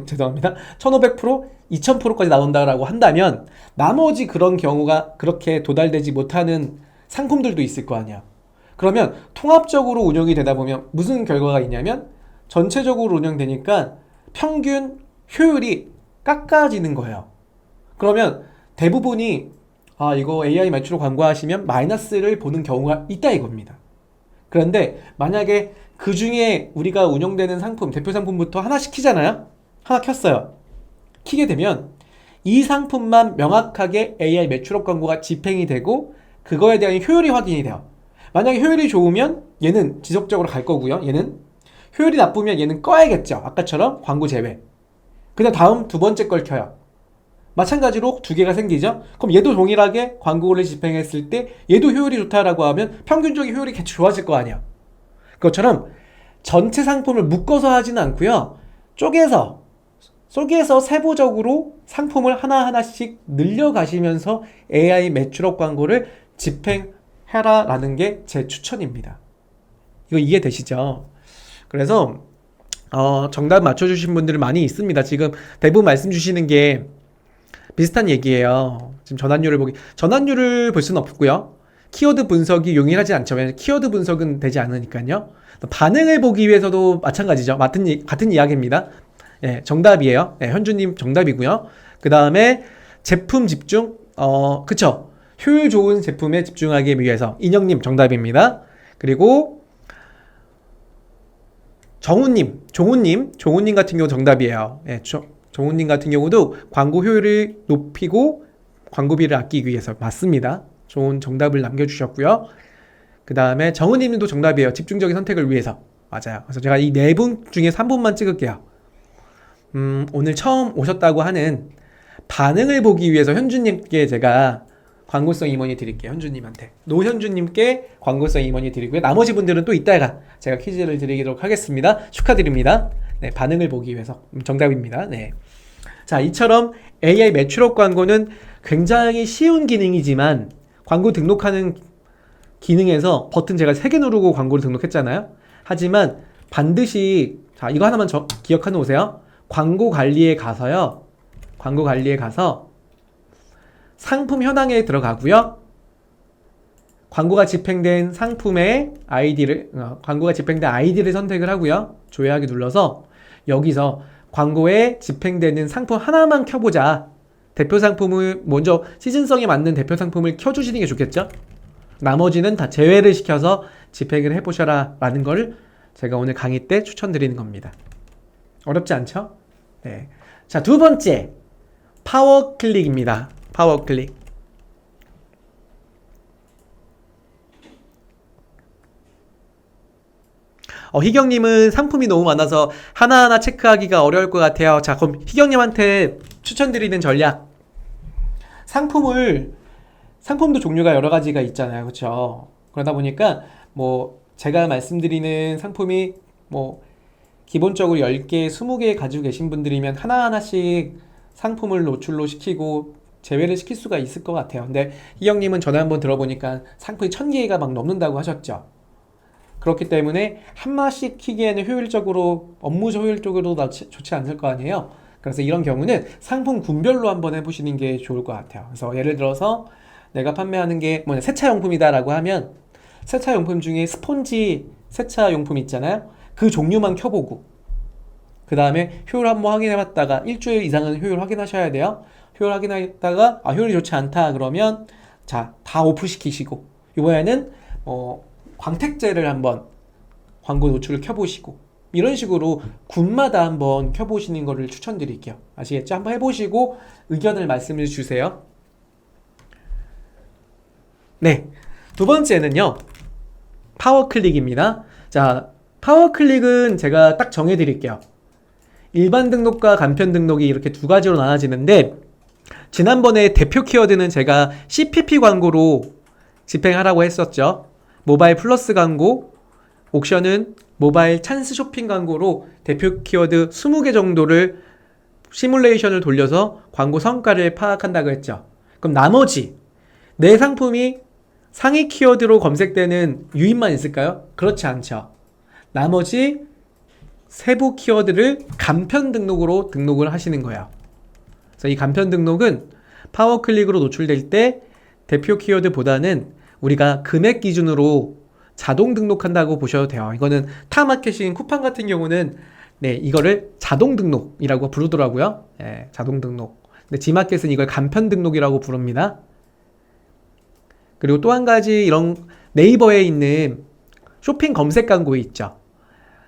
죄송합니다. 1500%, 2000%까지 나온다라고 한다면 나머지 그런 경우가 그렇게 도달되지 못하는 상품들도 있을 거 아니야. 그러면 통합적으로 운영이 되다 보면 무슨 결과가 있냐면 전체적으로 운영되니까 평균 효율이 깎아지는 거예요. 그러면 대부분이 이거 AI 매출로 광고하시면 마이너스를 보는 경우가 있다 이겁니다. 그런데 만약에 그 중에 우리가 운영되는 상품, 대표 상품부터 하나씩 키잖아요? 하나 켰어요. 키게 되면 이 상품만 명확하게 AI 매출업 광고가 집행이 되고 그거에 대한 효율이 확인이 돼요. 만약에 효율이 좋으면 얘는 지속적으로 갈 거고요. 얘는 효율이 나쁘면 얘는 꺼야겠죠. 아까처럼 광고 제외. 그다음 다음 두 번째 걸 켜요. 마찬가지로 두 개가 생기죠. 그럼 얘도 동일하게 광고를 집행했을 때 얘도 효율이 좋다라고 하면 평균적인 효율이 같이 좋아질 거 아니야. 그것처럼 전체 상품을 묶어서 하지는 않고요. 쪼개서 세부적으로 상품을 하나하나씩 늘려가시면서 AI 매출업 광고를 집행해라라는 게 제 추천입니다. 이거 이해되시죠? 그래서 정답 맞춰주신 분들이 많이 있습니다. 지금 대부분 말씀 주시는 게 비슷한 얘기예요. 지금 전환율을 볼 수는 없고요. 키워드 분석이 용이하지 않죠. 왜냐면 키워드 분석은 되지 않으니까요. 반응을 보기 위해서도 마찬가지죠. 같은 이야기입니다. 예, 정답이에요. 예, 현주님 정답이고요. 그 다음에 제품 집중, 그쵸. 효율 좋은 제품에 집중하기 위해서 인형님 정답입니다. 그리고 종훈님 같은 경우 정답이에요. 예, 종훈님 같은 경우도 광고 효율을 높이고 광고비를 아끼기 위해서 맞습니다. 좋은 정답을 남겨주셨고요. 그 다음에 정은님도 정답이에요. 집중적인 선택을 위해서. 맞아요. 그래서 제가 이 네 분 중에 3분만 찍을게요. 오늘 처음 오셨다고 하는 반응을 보기 위해서 현주님께 제가 광고성 임원이 드릴게요. 현주님한테. 노현주님께 광고성 임원이 드리고요. 나머지 분들은 또 이따가 제가 퀴즈를 드리도록 하겠습니다. 축하드립니다. 네, 반응을 보기 위해서. 정답입니다. 네. 자, 이처럼 AI 매출업 광고는 굉장히 쉬운 기능이지만 광고 등록하는 기능에서 버튼 제가 3개 누르고 광고를 등록했잖아요. 하지만 반드시 자 이거 하나만 기억해 놓으세요. 광고 관리에 가서 상품 현황에 들어가고요. 광고가 집행된 상품의 광고가 집행된 아이디를 선택을 하고요. 조회하기 눌러서 여기서 광고에 집행되는 상품 하나만 켜보자. 대표 상품을 먼저 시즌성에 맞는 대표 상품을 켜주시는 게 좋겠죠? 나머지는 다 제외를 시켜서 집행을 해보셔라 라는 걸 제가 오늘 강의 때 추천드리는 겁니다. 어렵지 않죠? 네. 자, 두 번째 파워 클릭입니다. 파워 클릭. 희경님은 상품이 너무 많아서 하나하나 체크하기가 어려울 것 같아요. 자, 그럼 희경님한테 추천드리는 전략. 상품도 종류가 여러 가지가 있잖아요. 그렇죠? 그러다 보니까 뭐 제가 말씀드리는 상품이 뭐 기본적으로 10개, 20개 가지고 계신 분들이면 하나하나씩 상품을 노출로 시키고 제외를 시킬 수가 있을 것 같아요. 근데 희경님은 전에 한번 들어보니까 상품이 1000개가 막 넘는다고 하셨죠. 그렇기 때문에 한마씩 키기에는 효율적으로, 업무적 효율적으로 좋지 않을 거 아니에요. 그래서 이런 경우는 상품 군별로 한번 해보시는 게 좋을 것 같아요. 그래서 예를 들어서 내가 판매하는 게 세차용품이다 라고 하면 세차용품 중에 스폰지 세차용품 있잖아요. 그 종류만 켜보고 그 다음에 효율 한번 확인해봤다가 일주일 이상은 효율 확인하셔야 돼요. 효율 확인했다가 효율이 좋지 않다 그러면 자, 다 오프시키시고 이번에는 광택제를 한번 광고 노출을 켜보시고 이런 식으로 군마다 한번 켜보시는 거를 추천드릴게요. 아시겠죠? 한번 해보시고 의견을 말씀해 주세요. 네, 두 번째는요 파워클릭입니다. 자, 파워클릭은 제가 딱 정해드릴게요. 일반 등록과 간편 등록이 이렇게 두 가지로 나눠지는데 지난번에 대표 키워드는 제가 CPP 광고로 집행하라고 했었죠. 모바일 플러스 광고, 옥션은 모바일 찬스 쇼핑 광고로 대표 키워드 20개 정도를 시뮬레이션을 돌려서 광고 성과를 파악한다고 했죠. 그럼 나머지 내 상품이 상위 키워드로 검색되는 유입만 있을까요? 그렇지 않죠. 나머지 세부 키워드를 간편 등록으로 등록을 하시는 거예요. 그래서 이 간편 등록은 파워클릭으로 노출될 때 대표 키워드보다는 우리가 금액 기준으로 자동 등록한다고 보셔도 돼요. 이거는 타마케팅 쿠팡 같은 경우는 이거를 자동 등록이라고 부르더라고요. 자동 등록. 근데 지마켓은 이걸 간편 등록이라고 부릅니다. 그리고 또 한 가지 이런 네이버에 있는 쇼핑 검색 광고 있죠.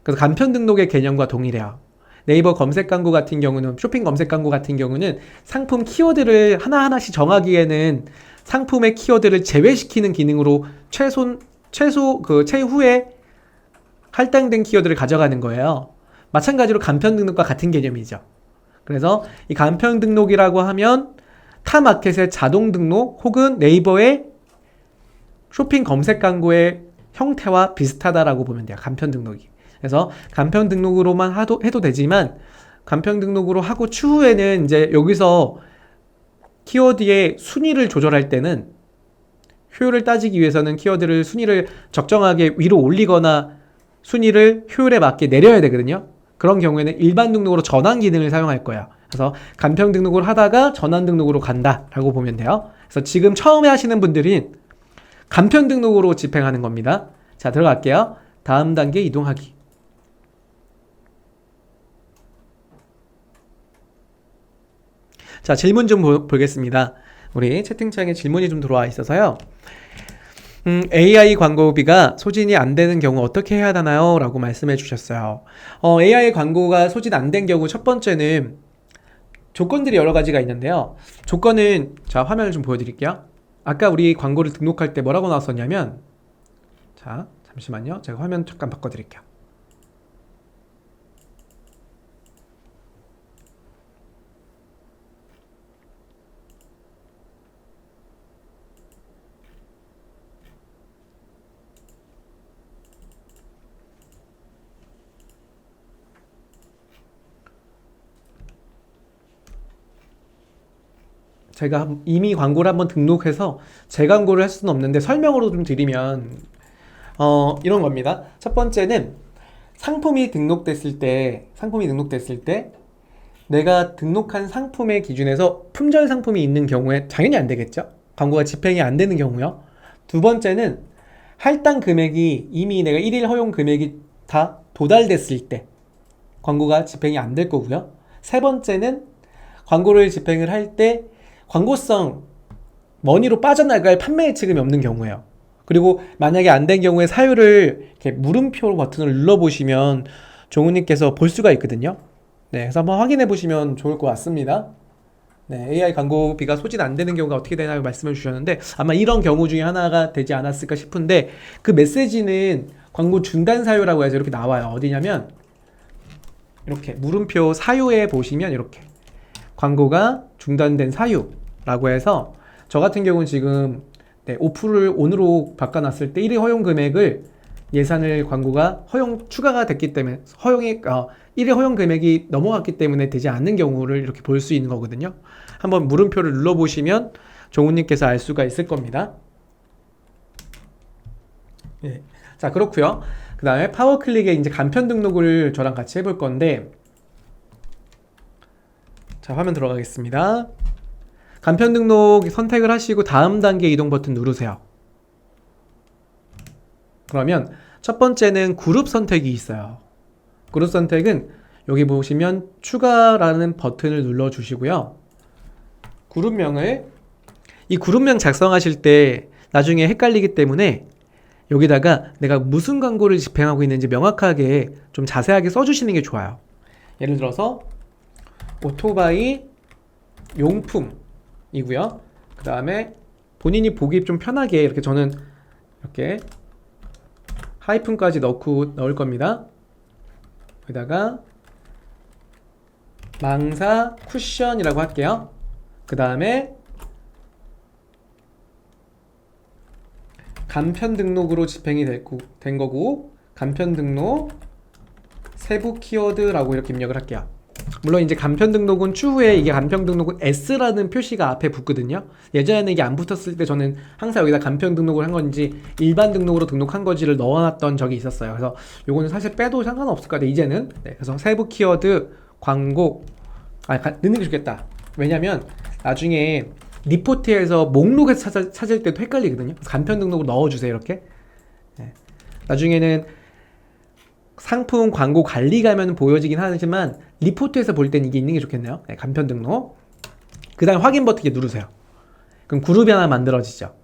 그래서 간편 등록의 개념과 동일해요. 네이버 검색 광고 같은 경우는 쇼핑 검색 광고 같은 경우는 상품 키워드를 하나하나씩 정하기에는 상품의 키워드를 제외시키는 기능으로 최후에 할당된 키워드를 가져가는 거예요. 마찬가지로 간편 등록과 같은 개념이죠. 그래서 이 간편 등록이라고 하면 타마켓의 자동 등록 혹은 네이버의 쇼핑 검색 광고의 형태와 비슷하다라고 보면 돼요. 간편 등록이. 그래서 간편 등록으로만 해도 되지만 간편 등록으로 하고 추후에는 이제 여기서 키워드의 순위를 조절할 때는 효율을 따지기 위해서는 키워드를 순위를 적정하게 위로 올리거나 순위를 효율에 맞게 내려야 되거든요. 그런 경우에는 일반 등록으로 전환 기능을 사용할 거예요. 그래서 간편 등록을 하다가 전환 등록으로 간다라고 보면 돼요. 그래서 지금 처음에 하시는 분들은 간편 등록으로 집행하는 겁니다. 자, 들어갈게요. 다음 단계 이동하기. 자, 질문 좀 보겠습니다. 우리 채팅창에 질문이 좀 들어와 있어서요. AI 광고비가 소진이 안 되는 경우 어떻게 해야 하나요? 라고 말씀해 주셨어요. AI 광고가 소진 안 된 경우 첫 번째는 조건들이 여러 가지가 있는데요. 조건은 자, 화면을 좀 보여드릴게요. 아까 우리 광고를 등록할 때 뭐라고 나왔었냐면 자, 잠시만요. 제가 화면 잠깐 바꿔드릴게요. 제가 이미 광고를 한번 등록해서 제 광고를 할 수는 없는데 설명으로 좀 드리면 이런 겁니다. 첫 번째는 상품이 등록됐을 때 내가 등록한 상품의 기준에서 품절 상품이 있는 경우에 당연히 안 되겠죠. 광고가 집행이 안 되는 경우요. 두 번째는 할당 금액이 이미 내가 1일 허용 금액이 다 도달됐을 때 광고가 집행이 안 될 거고요. 세 번째는 광고를 집행을 할 때 광고성 머니로 빠져나갈 판매 예측금이 없는 경우예요. 그리고 만약에 안 된 경우에 사유를 이렇게 물음표 버튼을 눌러보시면 종우님께서 볼 수가 있거든요. 네, 그래서 한번 확인해 보시면 좋을 것 같습니다. 네, AI 광고비가 소진 안 되는 경우가 어떻게 되나요? 말씀해 주셨는데 아마 이런 경우 중에 하나가 되지 않았을까 싶은데 그 메시지는 광고 중단 사유라고 해서 이렇게 나와요. 어디냐면 이렇게 물음표 사유에 보시면 이렇게 광고가 중단된 사유라고 해서 저 같은 경우는 지금 오프를 온으로 바꿔놨을 때 1회 허용 금액을 예산을 광고가 추가가 됐기 때문에 1회 허용 금액이 넘어갔기 때문에 되지 않는 경우를 이렇게 볼 수 있는 거거든요. 한번 물음표를 눌러보시면 종우님께서 알 수가 있을 겁니다. 예. 자, 그렇고요. 그 다음에 파워클릭에 이제 간편 등록을 저랑 같이 해볼 건데, 자, 화면 들어가겠습니다. 간편 등록 선택을 하시고 다음 단계 이동 버튼 누르세요. 그러면 첫 번째는 그룹 선택이 있어요. 그룹 선택은 여기 보시면 추가라는 버튼을 눌러 주시고요. 이 그룹명 작성하실 때 나중에 헷갈리기 때문에 여기다가 내가 무슨 광고를 집행하고 있는지 명확하게 좀 자세하게 써주시는 게 좋아요. 예를 들어서 오토바이 용품이고요. 그 다음에 본인이 보기 좀 편하게 이렇게 저는 이렇게 하이픈까지 넣을 겁니다. 여기다가 망사 쿠션이라고 할게요. 그 다음에 간편 등록으로 집행이 된 거고 간편 등록 세부 키워드라고 이렇게 입력을 할게요. 물론 이제 간편 등록은 추후에 이게 간편 등록은 S라는 표시가 앞에 붙거든요. 예전에는 이게 안 붙었을 때 저는 항상 여기다 간편 등록을 한 건지 일반 등록으로 등록한 건지를 넣어놨던 적이 있었어요. 그래서 요거는 사실 빼도 상관없을 것 같아요. 이제는. 네, 그래서 세부 키워드 광고 넣는 게 좋겠다. 왜냐면 나중에 리포트에서 목록에서 찾을 때도 헷갈리거든요. 그래서 간편 등록을 넣어주세요. 이렇게. 네. 나중에는 상품 광고 관리 가면 보여지긴 하지만 리포트에서 볼 땐 이게 있는 게 좋겠네요. 네, 간편 등록. 그 다음 확인 버튼 누르세요. 그럼 그룹이 하나 만들어지죠.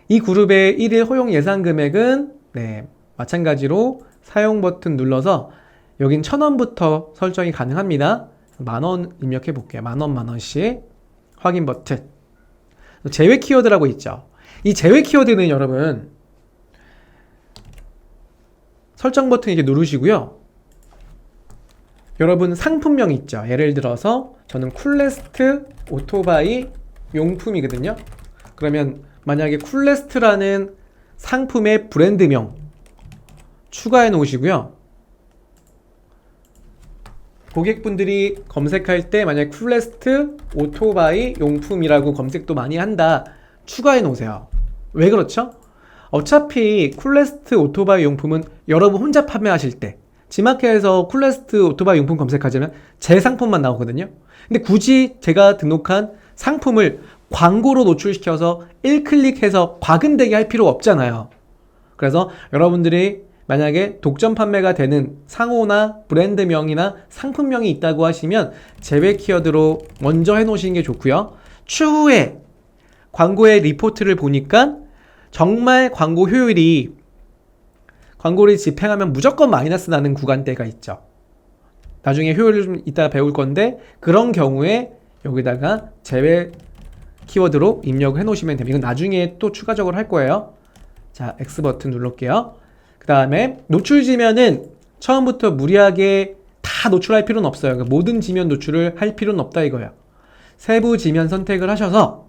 이 그룹의 1일 허용 예산 금액은 마찬가지로 사용 버튼 눌러서 여긴 1,000원부터 설정이 가능합니다. 10,000원 입력해 볼게요. 10,000원씩 확인 버튼. 제외 키워드라고 있죠. 이 제외 키워드는 여러분 설정 버튼 이렇게 누르시고요. 여러분 상품명 있죠. 예를 들어서 저는 쿨레스트 오토바이 용품이거든요. 그러면 만약에 쿨레스트라는 상품의 브랜드명 추가해 놓으시고요. 고객분들이 검색할 때 만약에 쿨레스트 오토바이 용품이라고 검색도 많이 한다. 추가해 놓으세요. 왜 그렇죠? 어차피 쿨레스트 오토바이 용품은 여러분 혼자 판매하실 때 지마켓에서 쿨레스트 오토바이 용품 검색하자면 제 상품만 나오거든요. 근데 굳이 제가 등록한 상품을 광고로 노출시켜서 1클릭해서 과금되게 할 필요 없잖아요. 그래서 여러분들이 만약에 독점 판매가 되는 상호나 브랜드명이나 상품명이 있다고 하시면 제외 키워드로 먼저 해놓으시는 게 좋고요. 추후에 광고의 리포트를 보니까 정말 광고 효율이 광고를 집행하면 무조건 마이너스 나는 구간대가 있죠. 나중에 효율을 좀 이따 배울 건데 그런 경우에 여기다가 제외 키워드로 입력을 해놓으시면 됩니다. 이건 나중에 또 추가적으로 할 거예요. 자, X 버튼 눌러볼게요. 그 다음에 노출 지면은 처음부터 무리하게 다 노출할 필요는 없어요. 그러니까 모든 지면 노출을 할 필요는 없다 이거예요. 세부 지면 선택을 하셔서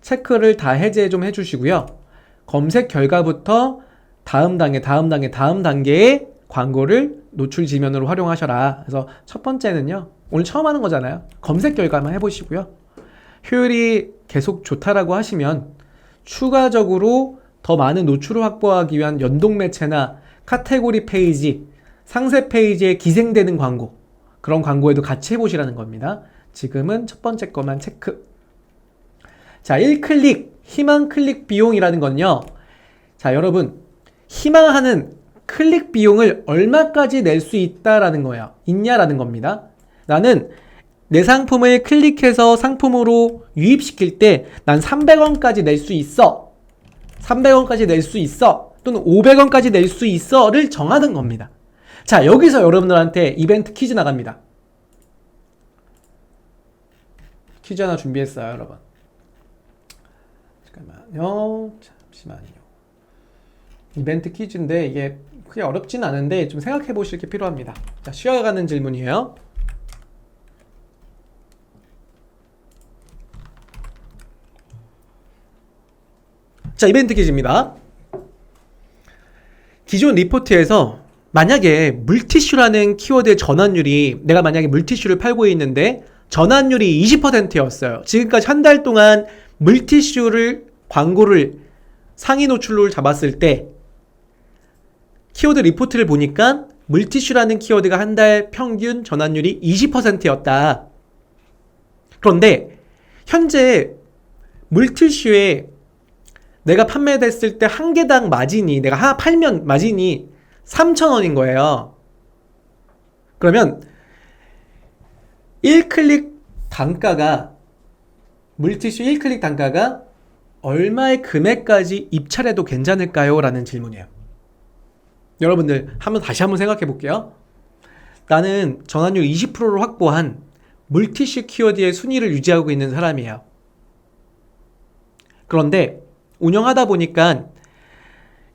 체크를 다 해제 좀 해주시고요. 검색 결과부터 다음 단계의 광고를 노출 지면으로 활용하셔라. 그래서 첫 번째는요. 오늘 처음 하는 거잖아요. 검색 결과만 해보시고요. 효율이 계속 좋다라고 하시면 추가적으로 더 많은 노출을 확보하기 위한 연동 매체나 카테고리 페이지, 상세 페이지에 기생되는 광고, 그런 광고에도 같이 해보시라는 겁니다. 지금은 첫 번째 것만 체크. 자, 1클릭, 희망 클릭 비용이라는 건요. 자, 여러분, 희망하는 클릭 비용을 얼마까지 낼 수 있다라는 거예요. 있냐라는 겁니다. 나는 내 상품을 클릭해서 상품으로 유입시킬 때 난 300원까지 낼 수 있어. 300원까지 낼 수 있어. 또는 500원까지 낼 수 있어를 정하는 겁니다. 자, 여기서 여러분들한테 이벤트 퀴즈 나갑니다. 퀴즈 하나 준비했어요, 여러분. 잠깐만요. 잠시만요. 이벤트 퀴즈인데 이게 크게 어렵진 않은데 좀 생각해 보실 게 필요합니다. 자, 쉬어가는 질문이에요. 자, 이벤트 퀴즈입니다. 기존 리포트에서 만약에 물티슈라는 키워드의 전환율이, 내가 만약에 물티슈를 팔고 있는데 전환율이 20%였어요. 지금까지 한 달 동안 물티슈를 광고를 상위 노출로 잡았을 때 키워드 리포트를 보니까 물티슈라는 키워드가 한 달 평균 전환율이 20%였다. 그런데 현재 물티슈에 내가 판매됐을 때 한 개당 마진이, 내가 하나 팔면 마진이 3,000원인 거예요. 그러면 1클릭 단가가, 물티슈 1클릭 단가가 얼마의 금액까지 입찰해도 괜찮을까요? 라는 질문이에요. 여러분들 다시 한번 생각해 볼게요. 나는 전환율 20%를 확보한 물티슈 키워드의 순위를 유지하고 있는 사람이에요. 그런데 운영하다 보니까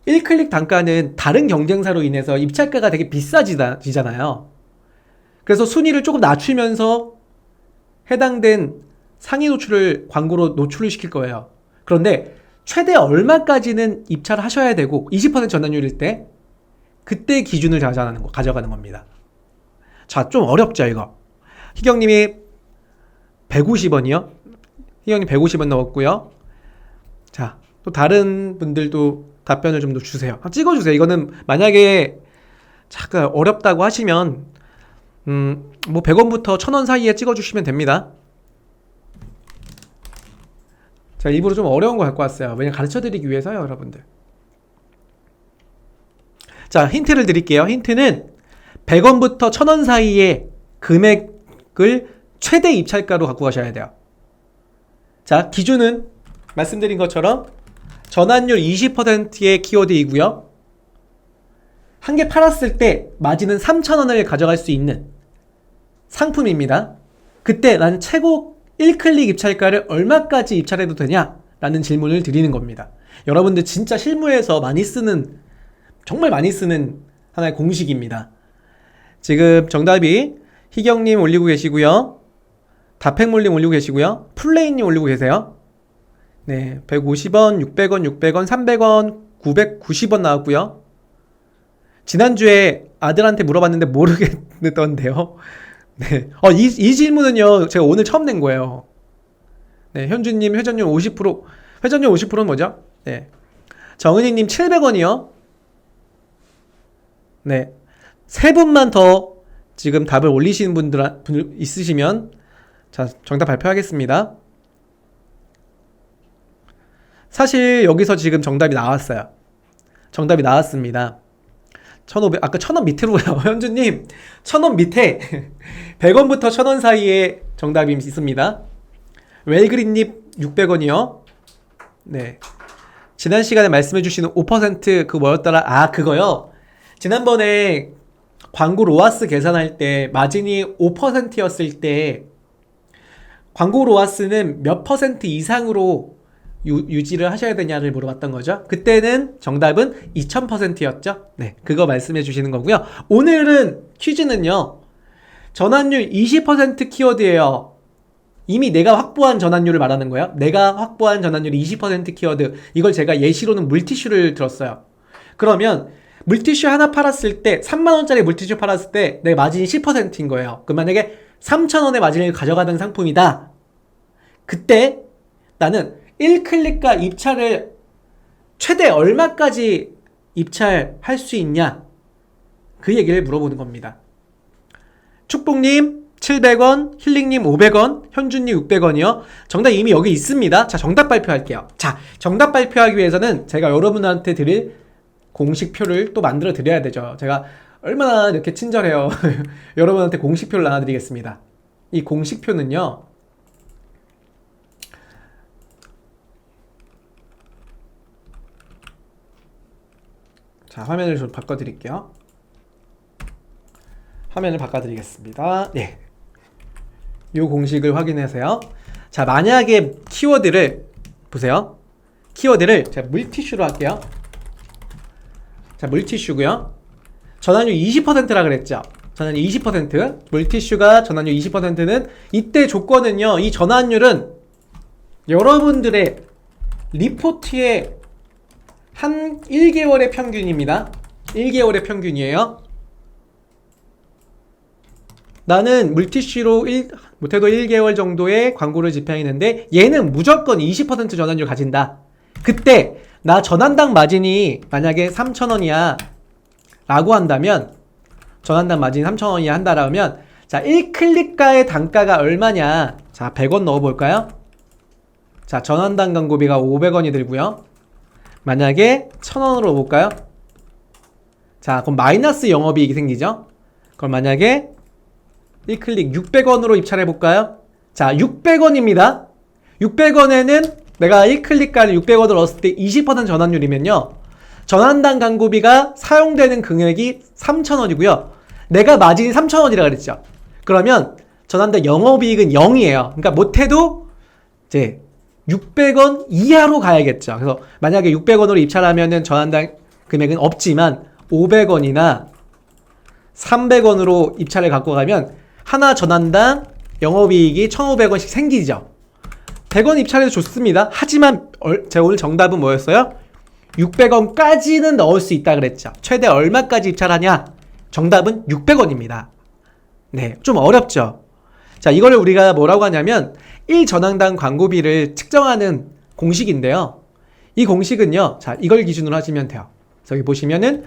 1클릭 단가는 다른 경쟁사로 인해서 입찰가가 되게 비싸지잖아요. 그래서 순위를 조금 낮추면서 해당된 상위 노출을 광고로 노출을 시킬 거예요. 그런데 최대 얼마까지는 입찰을 하셔야 되고 20% 전환율일 때 그때 기준을 가져가는 겁니다. 자, 좀 어렵죠 이거. 희경님이 150원이요? 희경님 150원 넣었고요. 자, 또 다른 분들도 답변을 좀 더 주세요. 찍어주세요. 이거는 만약에 잠깐 어렵다고 하시면 뭐 100원부터 1000원 사이에 찍어주시면 됩니다. 제가 일부러 좀 어려운 거 갖고 왔어요. 왜냐면 가르쳐드리기 위해서요, 여러분들. 자, 힌트를 드릴게요. 힌트는 100원부터 1000원 사이의 금액을 최대 입찰가로 갖고 가셔야 돼요. 자, 기준은 말씀드린 것처럼 전환율 20%의 키워드이고요. 한 개 팔았을 때 마진은 3,000원을 가져갈 수 있는 상품입니다. 그때 나는 최고 1클릭 입찰가를 얼마까지 입찰해도 되냐? 라는 질문을 드리는 겁니다. 여러분들 진짜 실무에서 정말 많이 쓰는 하나의 공식입니다. 지금 정답이 희경님 올리고 계시고요. 다팽몰님 올리고 계시고요. 플레이님 올리고 계세요. 네, 150원, 600원, 600원, 300원, 990원 나왔고요. 지난주에 아들한테 물어봤는데 모르겠던데요. 네, 이 질문은요, 제가 오늘 처음 낸 거예요. 네, 현주님 회전율 50%, 회전율 50%는 뭐죠? 네, 정은희님 700원이요. 네, 세 분만 더 지금 답을 올리시는 분들 있으시면 자, 정답 발표하겠습니다. 사실 여기서 지금 정답이 나왔어요. 정답이 나왔습니다. 1,500, 아까 1,000원 밑으로요. 현주님, 1,000원 밑에 100원부터 1,000원 사이에 정답이 있습니다. 웰그린님 600원이요. 네. 지난 시간에 말씀해주시는 5% 그 뭐였더라? 아, 그거요. 지난번에 광고 로아스 계산할 때 마진이 5%였을 때 광고 로아스는 몇 퍼센트 이상으로 유지를 하셔야 되냐를 물어봤던 거죠. 그때는 정답은 2000%였죠. 네, 그거 말씀해 주시는 거고요. 오늘은 퀴즈는요, 전환율 20% 키워드예요. 이미 내가 확보한 전환율을 말하는 거예요. 내가 확보한 전환율이 20% 키워드. 이걸 제가 예시로는 물티슈를 들었어요. 그러면 물티슈 하나 팔았을 때 3만원짜리 물티슈 팔았을 때 내 마진이 10%인 거예요. 그럼 만약에 3,000원의 마진을 가져가는 상품이다. 그때 나는 1클릭과 입찰을 최대 얼마까지 입찰할 수 있냐, 그 얘기를 물어보는 겁니다. 축복님 700원, 힐링님 500원, 현준님 600원이요. 정답 이미 여기 있습니다. 자, 정답 발표할게요. 자, 정답 발표하기 위해서는 제가 여러분한테 드릴 공식표를 또 만들어 드려야 되죠. 제가 얼마나 이렇게 친절해요. 여러분한테 공식표를 나눠드리겠습니다. 이 공식표는요. 자, 화면을 좀 바꿔드릴게요. 화면을 바꿔드리겠습니다. 네. 이 공식을 확인하세요. 자, 만약에 키워드를 보세요. 키워드를 제가 물티슈로 할게요. 자, 물티슈고요. 전환율 20%라 그랬죠. 전환율 20%. 물티슈가 전환율 20%는 이때 조건은요. 이 전환율은 여러분들의 리포트의 한 1개월의 평균입니다. 1개월의 평균이에요. 나는 물티슈로 못해도 1개월 정도의 광고를 집행했는데 얘는 무조건 20% 전환율 가진다. 그때 나 전환당 마진이 만약에 3,000원이야 라고 한다면, 전환당 마진이 3,000원이야 한다라면, 자, 1클릭가의 단가가 얼마냐. 자, 100원 넣어볼까요? 자, 전환당 광고비가 500원이 들고요. 만약에 1,000원으로 볼까요? 자, 그럼 마이너스 영업이익이 생기죠? 그럼 만약에 1클릭 600원으로 입찰해 볼까요? 자, 600원입니다. 600원에는 내가 1클릭가를 600원을 넣었을 때 20% 전환율이면요. 전환당 광고비가 사용되는 금액이 3,000원이고요. 내가 마진이 3,000원이라 그랬죠. 그러면 전환당 영업이익은 0이에요. 그러니까 못해도 이제 600원 이하로 가야겠죠. 그래서 만약에 600원으로 입찰하면은 전환당 금액은 없지만 500원이나 300원으로 입찰을 갖고 가면 하나 전환당 영업이익이 1,500원씩 생기죠. 100원 입찰해도 좋습니다. 하지만 제가 오늘 정답은 뭐였어요? 600원까지는 넣을 수 있다 그랬죠. 최대 얼마까지 입찰하냐? 정답은 600원입니다. 네, 좀 어렵죠. 자, 이걸 우리가 뭐라고 하냐면 1전환당 광고비를 측정하는 공식인데요. 이 공식은요. 자, 이걸 기준으로 하시면 돼요. 여기 보시면은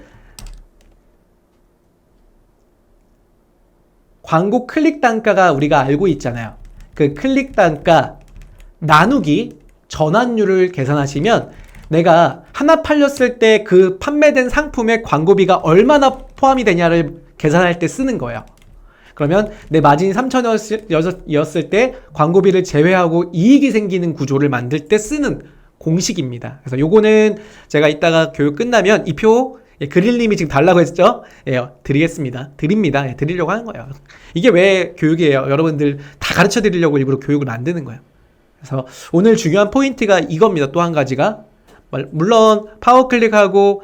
광고 클릭 단가가 우리가 알고 있잖아요. 그 클릭 단가 나누기 전환율을 계산하시면 내가 하나 팔렸을 때 그 판매된 상품의 광고비가 얼마나 포함이 되냐를 계산할 때 쓰는 거예요. 그러면 내 마진이 3,000원이었을 때 광고비를 제외하고 이익이 생기는 구조를 만들 때 쓰는 공식입니다. 그래서 요거는 제가 이따가 교육 끝나면 이 표 그릴님이 지금 달라고 했죠? 예, 드리겠습니다. 드립니다. 예, 드리려고 하는 거예요. 이게 왜 교육이에요? 여러분들 다 가르쳐 드리려고 일부러 교육을 만드는 거예요. 그래서 오늘 중요한 포인트가 이겁니다. 또 한 가지가. 물론 파워클릭하고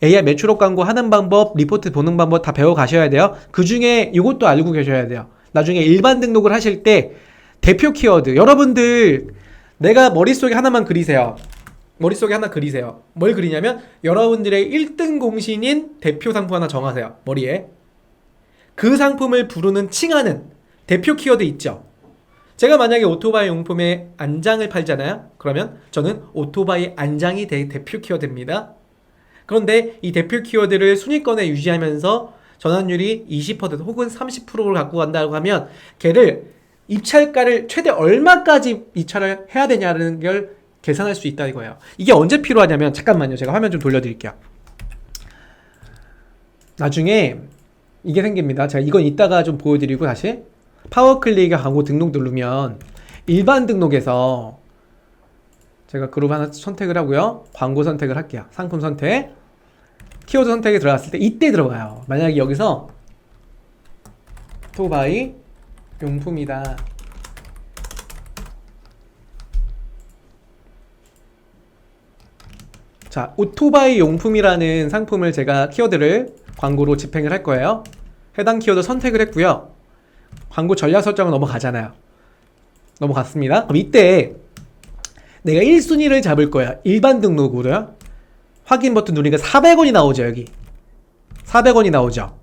AI 매출업 광고 하는 방법, 리포트 보는 방법 다 배워 가셔야 돼요. 그 중에 이것도 알고 계셔야 돼요. 나중에 일반 등록을 하실 때 대표 키워드, 여러분들 내가 머릿속에 하나만 그리세요. 머릿속에 하나 그리세요. 뭘 그리냐면 여러분들의 1등 공신인 대표 상품 하나 정하세요. 머리에. 그 상품을 부르는 칭하는 대표 키워드 있죠. 제가 만약에 오토바이 용품의 안장을 팔잖아요. 그러면 저는 오토바이 안장이 대표 키워드입니다. 그런데 이 대표 키워드를 순위권에 유지하면서 전환율이 20% 혹은 30%를 갖고 간다고 하면 걔를 입찰가를 최대 얼마까지 입찰을 해야 되냐는 걸 계산할 수 있다 이거예요. 이게 언제 필요하냐면, 잠깐만요. 제가 화면 좀 돌려드릴게요. 나중에 이게 생깁니다. 제가 이건 이따가 좀 보여드리고 다시 파워클릭에 광고 등록 누르면 일반 등록에서 제가 그룹 하나 선택을 하고요. 광고 선택을 할게요. 상품 선택. 키워드 선택에 들어갔을 때 이때 들어가요. 만약에 여기서 오토바이 용품이다. 자, 오토바이 용품이라는 상품을 제가 키워드를 광고로 집행을 할 거예요. 해당 키워드 선택을 했고요. 광고 전략 설정은 넘어가잖아요. 넘어갔습니다. 그럼 이때 내가 1순위를 잡을 거야. 일반 등록으로요. 확인 버튼 누르니까 400원이 나오죠. 여기 400원이 나오죠.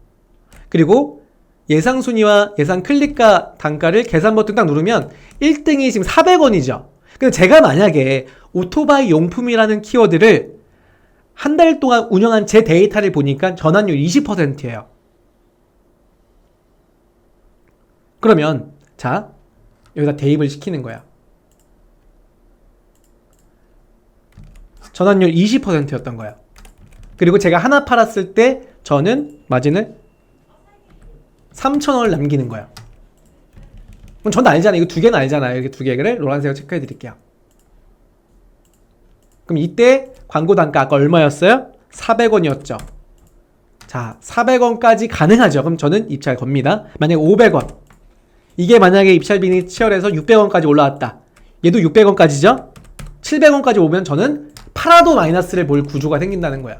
그리고 예상 순위와 예상 클릭가 단가를 계산 버튼 딱 누르면 1등이 지금 400원이죠. 근데 제가 만약에 오토바이 용품이라는 키워드를 한 달 동안 운영한 제 데이터를 보니까 전환율 20%예요. 그러면 자, 여기다 대입을 시키는 거야. 전환율 20%였던 거야. 그리고 제가 하나 팔았을 때 저는 마진을 3,000원을 남기는 거야. 그럼 전 알잖아요. 이거 두 개는 알잖아요. 이렇게 두 개를 노란색으로 체크해 드릴게요. 그럼 이때 광고 단가 아까 얼마였어요? 400원이었죠. 자, 400원까지 가능하죠. 그럼 저는 입찰 겁니다. 만약에 500원. 이게 만약에 입찰비이 치열해서 600원까지 올라왔다. 얘도 600원까지죠? 700원까지 오면 저는 팔아도 마이너스를 볼 구조가 생긴다는 거야.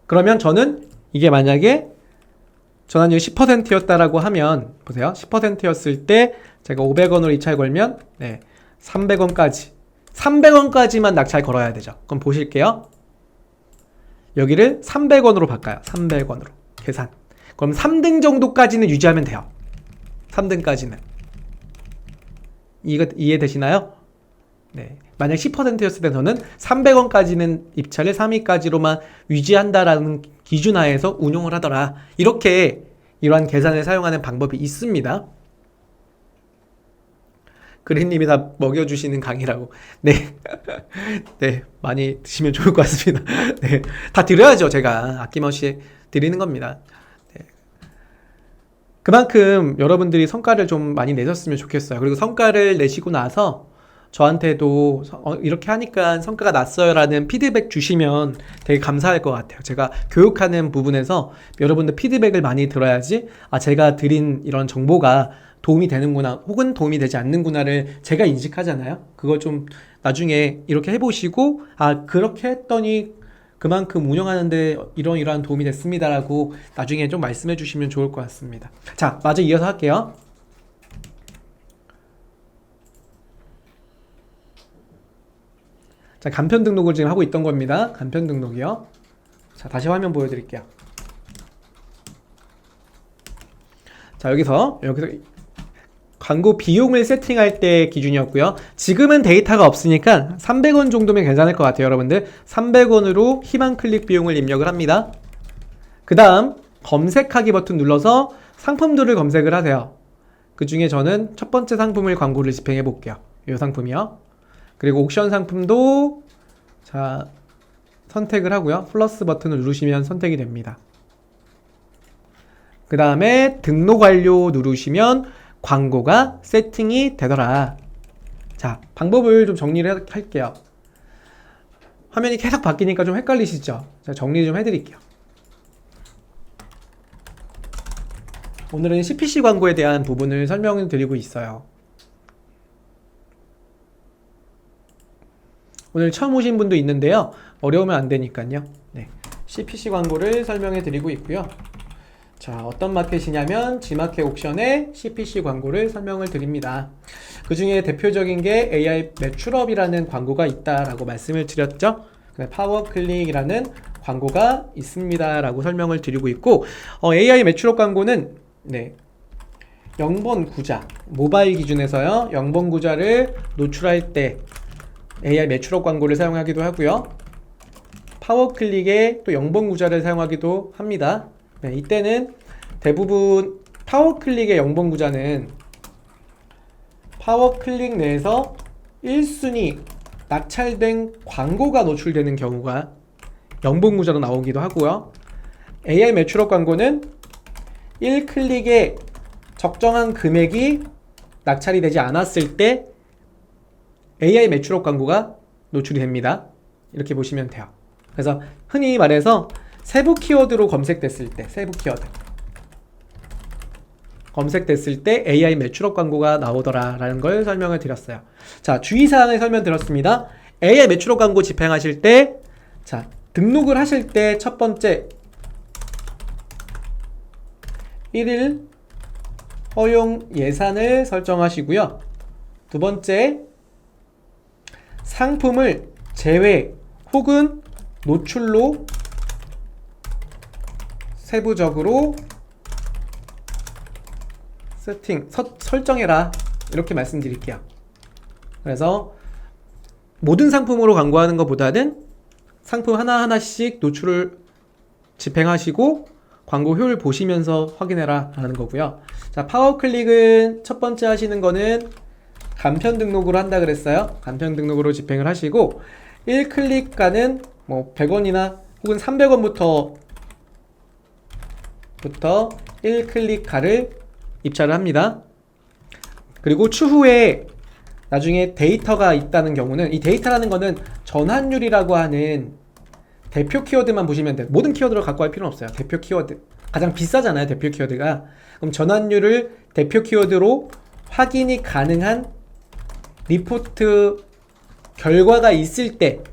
그러면 저는 이게 만약에 전환율이 10%였다라고 하면 보세요. 10%였을 때 제가 500원으로 입찰 걸면 300원까지 300원까지만 낙찰 걸어야 되죠. 그럼 보실게요. 여기를 300원으로 바꿔요. 300원으로 계산. 그럼 3등 정도까지는 유지하면 돼요. 3등까지는. 이거 이해되시나요? 네. 만약 10%였을 때 저는 300원까지는 입찰을 3위까지로만 유지한다라는 기준 하에서 운용을 하더라. 이렇게 이러한 계산을 사용하는 방법이 있습니다. 그린님이 다 먹여주시는 강의라고. 네. 네. 많이 드시면 좋을 것 같습니다. 네. 다 드려야죠. 제가 아낌없이 드리는 겁니다. 네. 그만큼 여러분들이 성과를 좀 많이 내셨으면 좋겠어요. 그리고 성과를 내시고 나서 저한테도 이렇게 하니까 성과가 났어요 라는 피드백 주시면 되게 감사할 것 같아요. 제가 교육하는 부분에서 여러분들 피드백을 많이 들어야지 제가 드린 이런 정보가 도움이 되는구나 혹은 도움이 되지 않는구나를 제가 인식하잖아요. 그걸 좀 나중에 이렇게 해보시고 그렇게 했더니 그만큼 운영하는데 이러한 도움이 됐습니다 라고 나중에 좀 말씀해 주시면 좋을 것 같습니다. 자, 마저 이어서 할게요. 자, 간편 등록을 지금 하고 있던 겁니다. 간편 등록이요. 자, 다시 화면 보여드릴게요. 자, 여기서 광고 비용을 세팅할 때 기준이었고요. 지금은 데이터가 없으니까 300원 정도면 괜찮을 것 같아요. 여러분들 300원으로 희망 클릭 비용을 입력을 합니다. 그 다음 검색하기 버튼 눌러서 상품들을 검색을 하세요. 그 중에 저는 첫 번째 상품을 광고를 집행해 볼게요. 이 상품이요. 그리고 옥션 상품도 자 선택을 하고요. 플러스 버튼을 누르시면 선택이 됩니다. 그 다음에 등록 완료 누르시면 광고가 세팅이 되더라. 자, 방법을 좀 정리를 할게요. 화면이 계속 바뀌니까 좀 헷갈리시죠? 제가 정리 좀 해드릴게요. 오늘은 CPC 광고에 대한 부분을 설명을 드리고 있어요. 오늘 처음 오신 분도 있는데요. 어려우면 안 되니까요. 네, CPC 광고를 설명해 드리고 있고요. 자, 어떤 마켓이냐면 G마켓 옥션의 CPC 광고를 설명을 드립니다. 그 중에 대표적인 게 AI 매출업이라는 광고가 있다라고 말씀을 드렸죠. 파워클릭이라는 광고가 있습니다 라고 설명을 드리고 있고 AI 매출업 광고는 0번 구자, 모바일 기준에서요 0번 구자를 노출할 때 AI 매출업 광고를 사용하기도 하고요. 파워클릭에 또 0번 구자를 사용하기도 합니다. 네, 이때는 대부분 파워클릭의 0번 구자는 파워클릭 내에서 1순위 낙찰된 광고가 노출되는 경우가 0번 구자로 나오기도 하고요. AI 매출업 광고는 1클릭에 적정한 금액이 낙찰이 되지 않았을 때 AI 매출업 광고가 노출이 됩니다. 이렇게 보시면 돼요. 그래서 흔히 말해서 세부 키워드로 검색됐을 때, 세부 키워드 검색됐을 때 AI 매출업 광고가 나오더라 라는 걸 설명을 드렸어요. 자, 주의사항을 설명드렸습니다. AI 매출업 광고 집행하실 때, 자, 등록을 하실 때 첫 번째 1일 허용 예산을 설정하시고요. 두 번째 상품을 제외 혹은 노출로 세부적으로 설정해라 이렇게 말씀드릴게요. 그래서 모든 상품으로 광고하는 것보다는 상품 하나하나씩 노출을 집행하시고 광고 효율 보시면서 확인해라 라는 거고요. 자, 파워클릭은 첫 번째 하시는 거는 간편 등록으로 한다 그랬어요. 간편 등록으로 집행을 하시고 1클릭가는 뭐 100원이나 혹은 300원부터 1클릭가를 입찰을 합니다. 그리고 추후에 나중에 데이터가 있다는 경우는 이 데이터라는 거는 전환율이라고 하는 대표 키워드만 보시면 돼요. 모든 키워드를 갖고 갈 필요는 없어요. 대표 키워드. 가장 비싸잖아요, 대표 키워드가. 그럼 전환율을 대표 키워드로 확인이 가능한 리포트 결과가 있을 때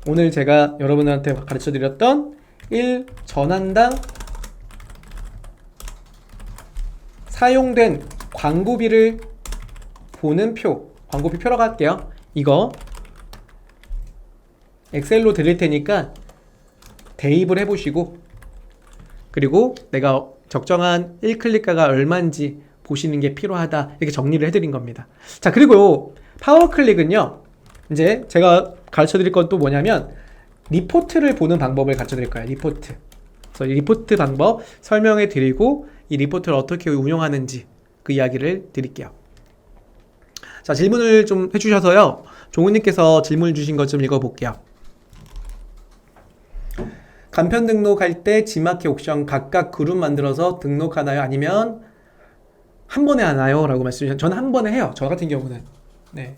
오늘 제가 여러분들한테 가르쳐 드렸던 1 전환당 사용된 광고비를 보는 표, 광고비 표라고 할게요. 이거 엑셀로 드릴 테니까 대입을 해보시고, 그리고 내가 적정한 1클릭가가 얼마인지 보시는 게 필요하다, 이렇게 정리를 해드린 겁니다. 자, 그리고 파워클릭은요, 이제 제가 가르쳐 드릴 건 또 뭐냐면 리포트를 보는 방법을 가르쳐 드릴 거예요. 리포트. 그래서 이 리포트 방법 설명해 드리고 이 리포트를 어떻게 운영하는지 그 이야기를 드릴게요. 자, 질문을 좀 해주셔서요, 종우님께서 질문 주신 것 좀 읽어볼게요. 간편 등록할 때 지마켓 옥션 각각 그룹 만들어서 등록하나요? 아니면 한 번에 하나요? 라고 말씀 주셨는데, 저는 한 번에 해요. 저 같은 경우는. 네.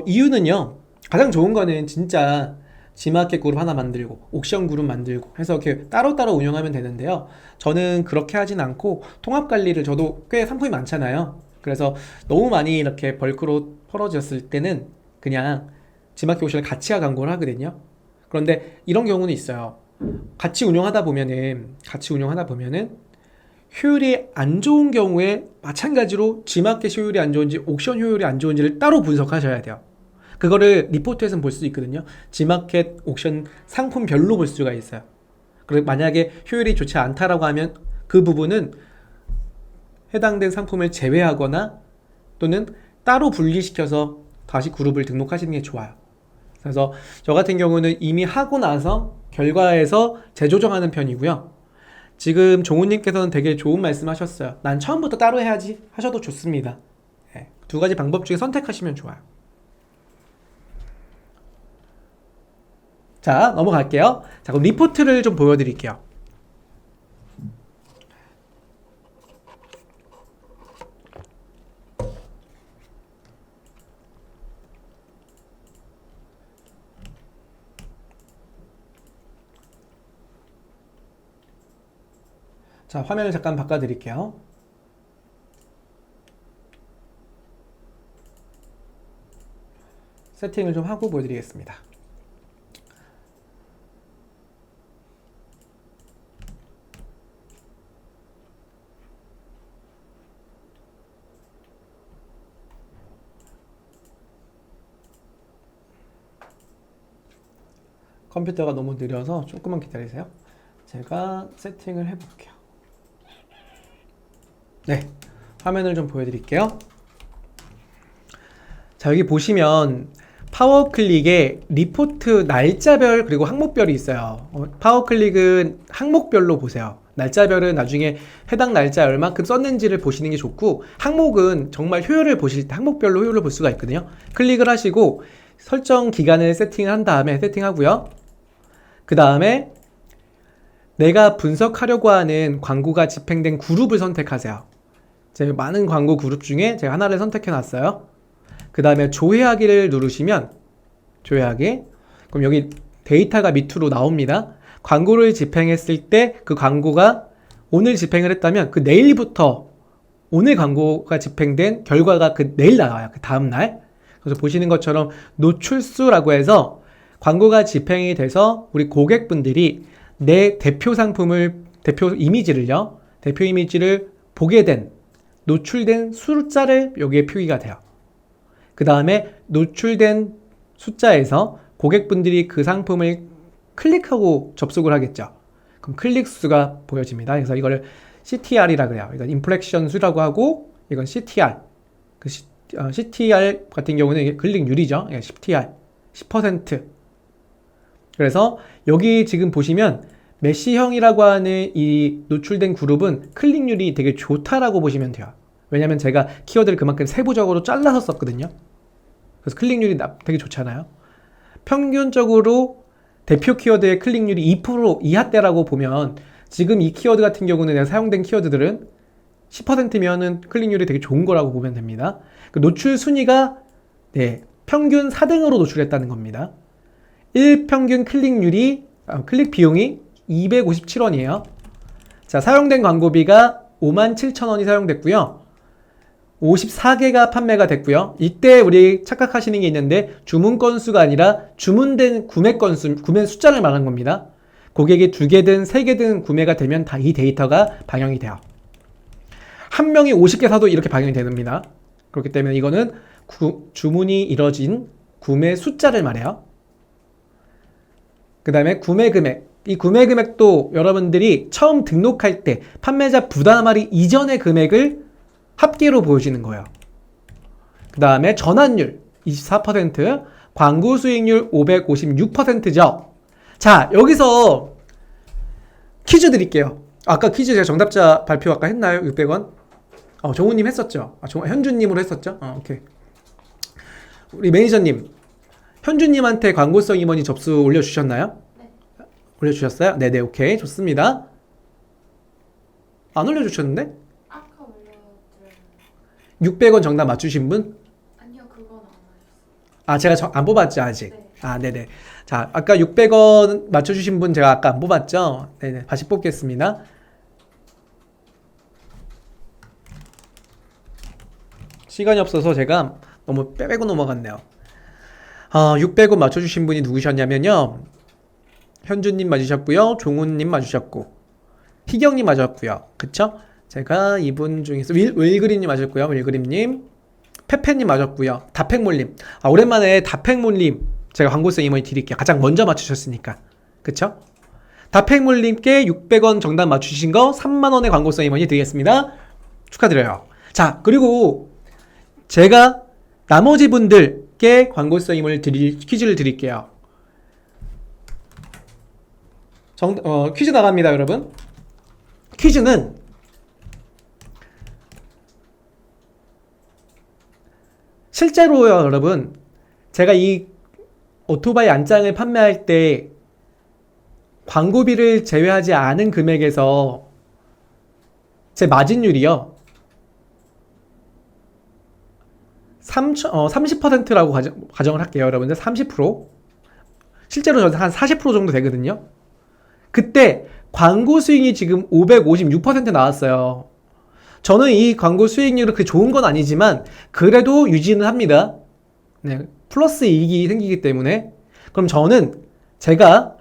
이유는요, 가장 좋은 거는 진짜 지마켓 그룹 하나 만들고 옥션 그룹 만들고 해서 이렇게 따로따로 운영하면 되는데요, 저는 그렇게 하진 않고 통합 관리를, 저도 꽤 상품이 많잖아요. 그래서 너무 많이 이렇게 벌크로 벌어졌을 때는 그냥 지마켓 옥션을 같이 광고를 하거든요. 그런데 이런 경우는 있어요. 같이 운영하다 보면은 효율이 안 좋은 경우에 마찬가지로 지마켓 효율이 안 좋은지 옥션 효율이 안 좋은지를 따로 분석하셔야 돼요. 그거를 리포트에서는 볼 수 있거든요. 지마켓 옥션 상품별로 볼 수가 있어요. 그리고 만약에 효율이 좋지 않다라고 하면 그 부분은 해당된 상품을 제외하거나 또는 따로 분리시켜서 다시 그룹을 등록하시는 게 좋아요. 그래서 저 같은 경우는 이미 하고 나서 결과에서 재조정하는 편이고요. 지금 종우님께서는 되게 좋은 말씀 하셨어요. 난 처음부터 따로 해야지 하셔도 좋습니다. 네, 두 가지 방법 중에 선택하시면 좋아요. 자, 넘어갈게요. 자, 그럼 리포트를 좀 보여드릴게요. 자, 화면을 잠깐 바꿔드릴게요. 세팅을 좀 하고 보여드리겠습니다. 컴퓨터가 너무 느려서 조금만 기다리세요. 제가 세팅을 해볼게요. 네, 화면을 좀 보여드릴게요. 자, 여기 보시면 파워클릭에 리포트 날짜별 그리고 항목별이 있어요. 파워클릭은 항목별로 보세요. 날짜별은 나중에 해당 날짜에 얼만큼 썼는지를 보시는 게 좋고, 항목은 정말 효율을 보실 때 항목별로 효율을 볼 수가 있거든요. 클릭을 하시고 설정 기간을 세팅한 다음에 세팅하고요. 그 다음에 내가 분석하려고 하는 광고가 집행된 그룹을 선택하세요. 제가 많은 광고 그룹 중에 제가 하나를 선택해 놨어요. 그 다음에 조회하기를 누르시면 조회하기, 그럼 여기 데이터가 밑으로 나옵니다. 광고를 집행했을 때 그 광고가 오늘 집행을 했다면 그 내일부터 오늘 광고가 집행된 결과가 그 내일 나와요. 그 다음날. 그래서 보시는 것처럼 노출수라고 해서 광고가 집행이 돼서 우리 고객분들이 내 대표 상품을, 대표 이미지를 보게 된 노출된 숫자를 여기에 표기가 돼요. 그 다음에 노출된 숫자에서 고객분들이 그 상품을 클릭하고 접속을 하겠죠. 그럼 클릭 수가 보여집니다. 그래서 이걸 CTR이라고 해요. 이건 임프레션 수라고 하고, 이건 CTR. CTR 같은 경우는 이게 클릭률이죠. CTR 10%. 그래서 여기 지금 보시면 메시형이라고 하는 이 노출된 그룹은 클릭률이 되게 좋다라고 보시면 돼요. 왜냐면 제가 키워드를 그만큼 세부적으로 잘라서 썼거든요. 그래서 클릭률이 되게 좋잖아요. 평균적으로 대표 키워드의 클릭률이 2% 이하대라고 보면 지금 이 키워드 같은 경우는 내가 사용된 키워드들은 10%면은 클릭률이 되게 좋은 거라고 보면 됩니다. 그 노출 순위가 네, 평균 4등으로 노출했다는 겁니다. 1평균 클릭 비용이 257원이에요. 자, 사용된 광고비가 57,000원이 사용됐고요. 54개가 판매가 됐고요. 이때 우리 착각하시는 게 있는데 주문 건수가 아니라 주문된 구매 건수, 구매 숫자를 말하는 겁니다. 고객이 2개든 3개든 구매가 되면 다 이 데이터가 반영이 돼요. 한 명이 50개 사도 이렇게 반영이 됩니다. 그렇기 때문에 이거는 주문이 이뤄진 구매 숫자를 말해요. 그 다음에 구매 금액. 이 구매 금액도 여러분들이 처음 등록할 때 판매자 부담하기 이전의 금액을 합계로 보여지는 거예요. 그 다음에 전환율 24%, 광고 수익률 556%죠. 자, 여기서 퀴즈 드릴게요. 아까 퀴즈 제가 정답자 발표 아까 했나요? 600원? 정우님 했었죠. 현주님으로 했었죠. 오케이. 우리 매니저님, 현주님한테 광고성 임원이 접수 올려주셨나요? 네. 올려주셨어요? 네네, 오케이. 좋습니다. 안 올려주셨는데? 아까 올려드렸는데. 600원 정답 맞추신 분? 아니요, 그건 안 올렸어요. 제가 안 뽑았죠, 아직? 네. 네네. 자, 아까 600원 맞춰주신 분 제가 아까 안 뽑았죠? 네네. 다시 뽑겠습니다. 시간이 없어서 제가 너무 빼고 넘어갔네요. 600원 맞춰주신 분이 누구셨냐면요. 현주님 맞으셨고요. 종훈님 맞으셨고, 희경님 맞았고요. 그쵸? 제가 이분 중에서 윌그림님 맞았고요. 윌그림님, 페페님 맞았고요. 다팩몰님. 오랜만에 다팩몰님 제가 광고성 임원이 드릴게요. 가장 먼저 맞추셨으니까. 그쵸? 다팩몰님께 600원 정답 맞추신 거 3만원의 광고성 임원이 드리겠습니다. 축하드려요. 자, 그리고 제가 나머지 분들께 광고성 임원을 퀴즈를 드릴게요. 퀴즈 나갑니다, 여러분. 퀴즈는 실제로요, 여러분. 제가 이 오토바이 안장을 판매할 때 광고비를 제외하지 않은 금액에서 제 마진율이요. 30%라고 가정을 할게요, 여러분들. 30%. 실제로 저는 한 40% 정도 되거든요. 그때 광고 수익이 지금 556% 나왔어요. 저는 이 광고 수익률은 그 좋은 건 아니지만 그래도 유지는 합니다. 네, 플러스 이익이 생기기 때문에. 그럼 저는 제가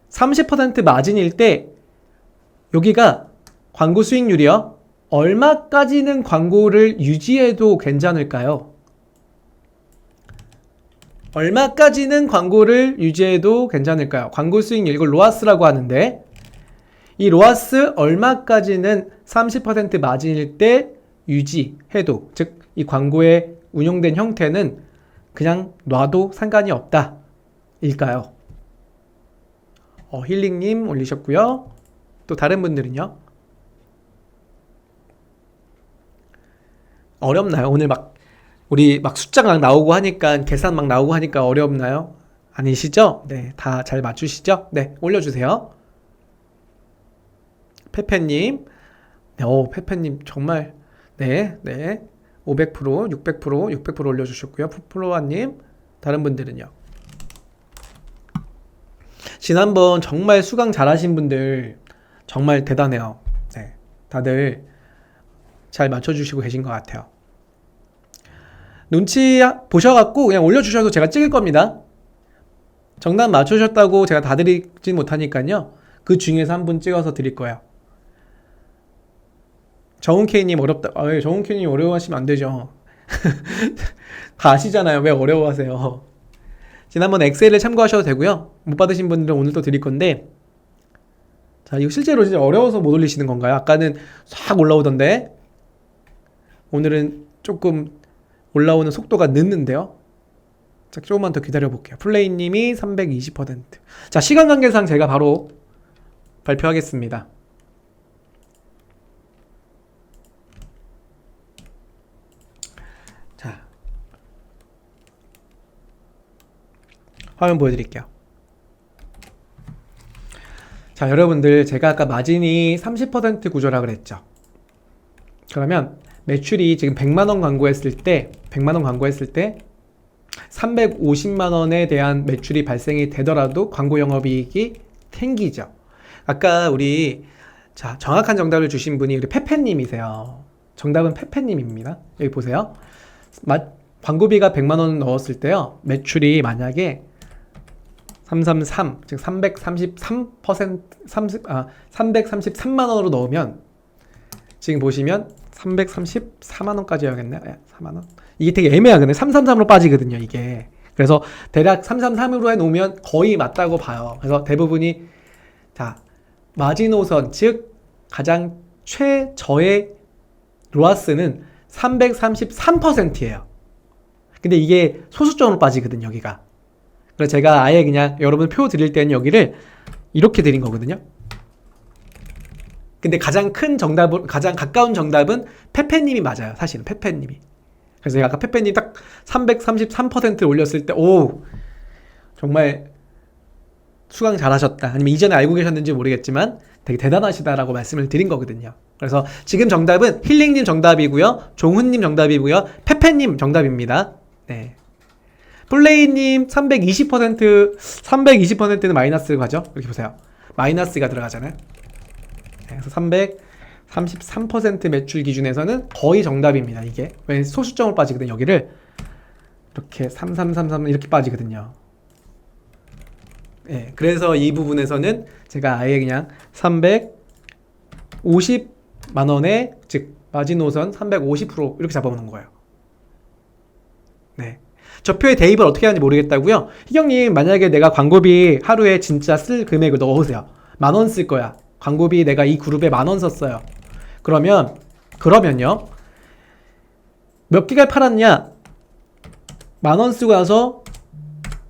30% 마진일 때 여기가 광고 수익률이요. 얼마까지는 광고를 유지해도 괜찮을까요? 얼마까지는 광고를 유지해도 괜찮을까요? 광고 수익률, 이걸 로아스라고 하는데 이 로아스 얼마까지는 30% 마진일 때 유지해도, 즉 이 광고의 운영된 형태는 그냥 놔도 상관이 없다 일까요? 힐링님 올리셨고요. 또 다른 분들은요? 어렵나요? 오늘 우리 숫자 막 나오고 하니까, 계산 막 나오고 하니까 어렵나요? 아니시죠? 네, 다 잘 맞추시죠? 네, 올려주세요. 페페님, 네, 페페님 정말, 네, 500%, 600% 올려주셨고요. 푸플로아님, 다른 분들은요? 지난번 정말 수강 잘하신 분들 정말 대단해요. 네, 다들 잘 맞춰주시고 계신 것 같아요. 눈치 보셔갖고 그냥 올려주셔도 제가 찍을 겁니다. 정답 맞추셨다고 제가 다 드리진 못하니까요. 그 중에서 한 분 찍어서 드릴 거예요. 정훈케이님 어렵다. 정훈케이님 어려워하시면 안 되죠. 다 아시잖아요. 왜 어려워하세요. 지난번 엑셀을 참고하셔도 되고요. 못 받으신 분들은 오늘 또 드릴 건데, 자, 이거 실제로 진짜 어려워서 못 올리시는 건가요? 아까는 싹 올라오던데 오늘은 조금 올라오는 속도가 늦는데요. 자, 조금만 더 기다려 볼게요. 플레이님이 320%. 자, 시간 관계상 제가 바로 발표하겠습니다. 자, 화면 보여드릴게요. 자, 여러분들 제가 아까 마진이 30% 구조라 그랬죠. 그러면 매출이 지금 100만 원 광고했을 때 350만 원에 대한 매출이 발생이 되더라도 광고 영업이익이 생기죠. 아까 우리 자 정확한 정답을 주신 분이 우리 페페님이세요. 정답은 페페님입니다. 여기 보세요. 광고비가 100만 원 넣었을 때요. 매출이 만약에 333, 즉 333만 원으로 넣으면 지금 보시면 334만 원까지 해야겠네. 4만 원. 이게 되게 애매하거든요. 333으로 빠지거든요, 이게. 그래서 대략 333으로 해 놓으면 거의 맞다고 봐요. 그래서 대부분이 자, 마지노선 즉 가장 최저의 로아스는 333%예요. 근데 이게 소수점으로 빠지거든요, 여기가. 그래서 제가 아예 그냥 여러분 표 드릴 때는 여기를 이렇게 드린 거거든요. 근데 가장 가까운 정답은 페페님이 맞아요. 사실은 페페님이. 그래서 제가 아까 페페님 딱 333% 올렸을 때, 오, 정말 수강 잘하셨다. 아니면 이전에 알고 계셨는지 모르겠지만 되게 대단하시다라고 말씀을 드린 거거든요. 그래서 지금 정답은 힐링님 정답이고요. 종훈님 정답이고요. 페페님 정답입니다. 네. 플레이님 320%는 마이너스 가죠. 이렇게 보세요. 마이너스가 들어가잖아요. 그래서 333% 매출 기준에서는 거의 정답입니다. 이게 왜 소수점으로 빠지거든요. 여기를 이렇게 3333 이렇게 빠지거든요. 예, 그래서 이 부분에서는 제가 아예 그냥 350만 원에 즉 마지노선 350% 이렇게 잡아놓은 거예요. 네. 저 표에 대입을 어떻게 하는지 모르겠다고요. 희경님 만약에 내가 광고비 하루에 진짜 쓸 금액을 넣으세요. 10,000원 쓸 거야. 광고비 내가 이 그룹에 10,000원 썼어요. 그러면요. 몇 개를 팔았냐? 10,000원 쓰고 나서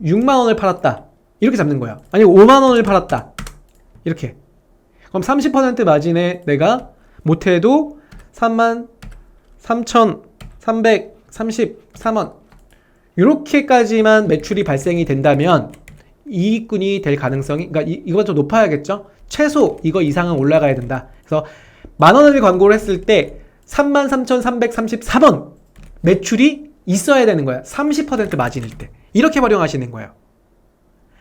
60,000원을 팔았다. 이렇게 잡는 거야. 아니 50,000원을 팔았다. 이렇게. 그럼 30% 마진에 내가 못해도 33,333원 이렇게까지만 매출이 발생이 된다면 이익군이 될 가능성이, 그러니까 이거보다 좀 높아야겠죠? 최소 이거 이상은 올라가야 된다. 그래서 10,000원을 광고를 했을 때 33,333원 매출이 있어야 되는 거야. 30% 마진일 때. 이렇게 활용하시는 거예요.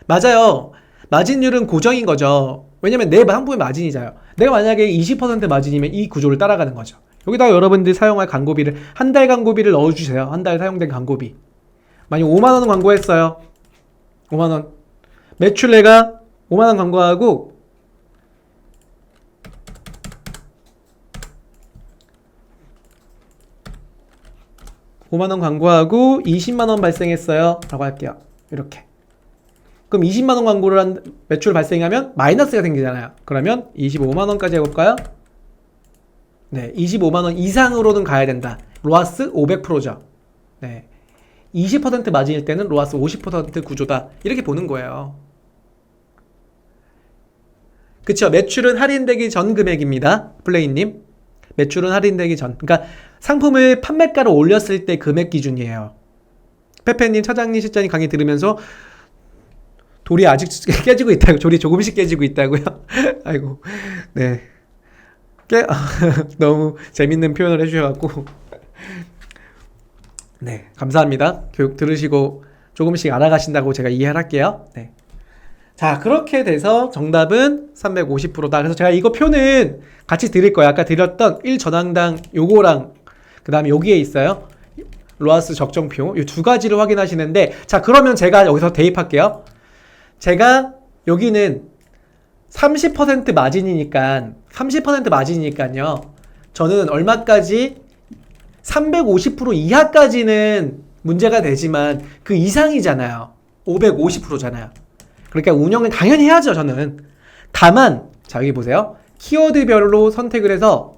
맞아요. 마진율은 고정인 거죠. 왜냐면 내 상품의 마진이잖아요. 내가 만약에 20% 마진이면 이 구조를 따라가는 거죠. 여기다가 여러분들이 사용할 광고비를 한 달 광고비를 넣어주세요. 한 달 사용된 광고비. 만약 5만원 광고했어요. 5만원. 매출 내가 5만원 광고하고 5만원 광고하고 20만원 발생했어요. 라고 할게요. 이렇게. 그럼 20만원 광고를 한 매출 발생하면 마이너스가 생기잖아요. 그러면 25만원까지 해볼까요? 네. 25만원 이상으로는 가야 된다. 로아스 500%죠. 네. 20% 마진일 때는 로아스 50% 구조다. 이렇게 보는 거예요. 그쵸? 매출은 할인되기 전 금액입니다. 플레이님. 매출은 할인되기 전. 그러니까 상품을 판매가로 올렸을 때 금액 기준이에요. 페페님, 차장님, 실장님 강의 들으면서 돌이 아직 깨지고 있다고, 돌이 조금씩 깨지고 있다고요? 아이고, 네. 너무 재밌는 표현을 해주셔갖고. 네, 감사합니다. 교육 들으시고 조금씩 알아가신다고 제가 이해를 할게요. 네. 자, 그렇게 돼서 정답은 350%다. 그래서 제가 이거 표는 같이 드릴 거예요. 아까 드렸던 1전항당 요거랑 그 다음에 여기에 있어요. 로아스 적정표. 이 두 가지를 확인하시는데, 자, 그러면 제가 여기서 대입할게요. 제가 여기는 30% 마진이니까 30% 마진이니까요. 저는 얼마까지 350% 이하까지는 문제가 되지만 그 이상이잖아요. 550%잖아요. 그러니까 운영은 당연히 해야죠, 저는. 다만 자, 여기 보세요. 키워드별로 선택을 해서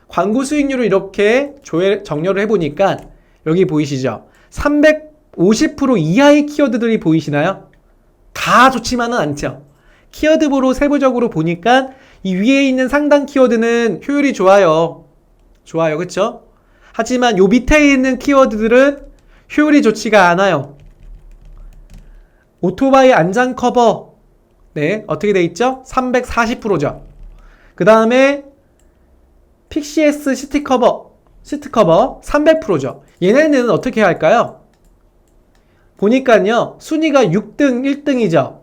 광고 수익률을 이렇게 정렬을 해보니까 여기 보이시죠? 350% 이하의 키워드들이 보이시나요? 다 좋지만은 않죠. 키워드별로 세부적으로 보니까 이 위에 있는 상단 키워드는 효율이 좋아요. 좋아요. 그쵸? 하지만 요 밑에 있는 키워드들은 효율이 좋지가 않아요. 오토바이 안장 커버. 네, 어떻게 돼 있죠? 340%죠. 그 다음에 픽시에스 시트 커버 300%죠. 얘네는 어떻게 해야 할까요? 보니까요, 순위가 6등, 1등이죠.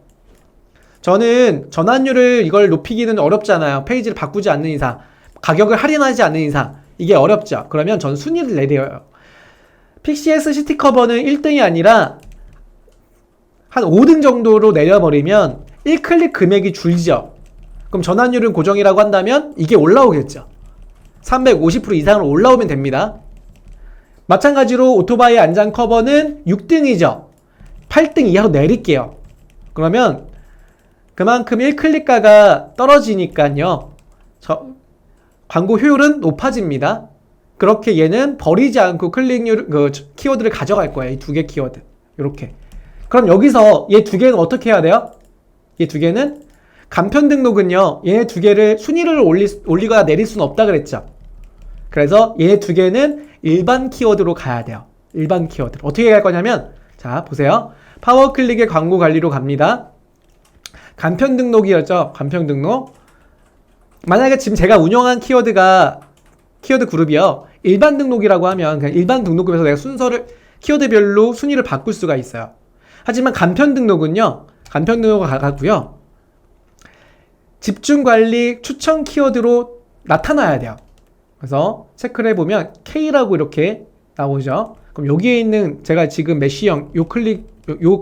저는 전환율을 이걸 높이기는 어렵잖아요. 페이지를 바꾸지 않는 이상, 가격을 할인하지 않는 이상, 이게 어렵죠. 그러면 전 순위를 내려요. 픽시에스 시티 커버는 1등이 아니라 한 5등 정도로 내려버리면 1클릭 금액이 줄죠. 그럼 전환율은 고정이라고 한다면 이게 올라오겠죠. 350% 이상으로 올라오면 됩니다. 마찬가지로 오토바이 안장 커버는 6등이죠. 8등 이하로 내릴게요. 그러면 그만큼 1클릭가가 떨어지니까요. 광고 효율은 높아집니다. 그렇게 얘는 버리지 않고 클릭률, 키워드를 가져갈 거예요. 이 두 개 키워드. 이렇게. 그럼 여기서 얘 두 개는 어떻게 해야 돼요? 얘 두 개는 간편 등록은요. 얘네 두 개를 순위를 올리거나 내릴 수는 없다 그랬죠. 그래서 얘 두 개는 일반 키워드로 가야 돼요. 일반 키워드. 어떻게 갈 거냐면, 자, 보세요. 파워 클릭의 광고 관리로 갑니다. 간편 등록이었죠. 간편 등록. 만약에 지금 제가 운영한 키워드 그룹이요. 일반 등록이라고 하면 그냥 일반 등록급에서 내가 순서를 키워드별로 순위를 바꿀 수가 있어요. 하지만 간편 등록은요. 간편 등록을 가고요. 집중 관리 추천 키워드로 나타나야 돼요. 그래서 체크를 해보면 K라고 이렇게 나오죠. 그럼 여기에 있는 제가 지금 메쉬형 요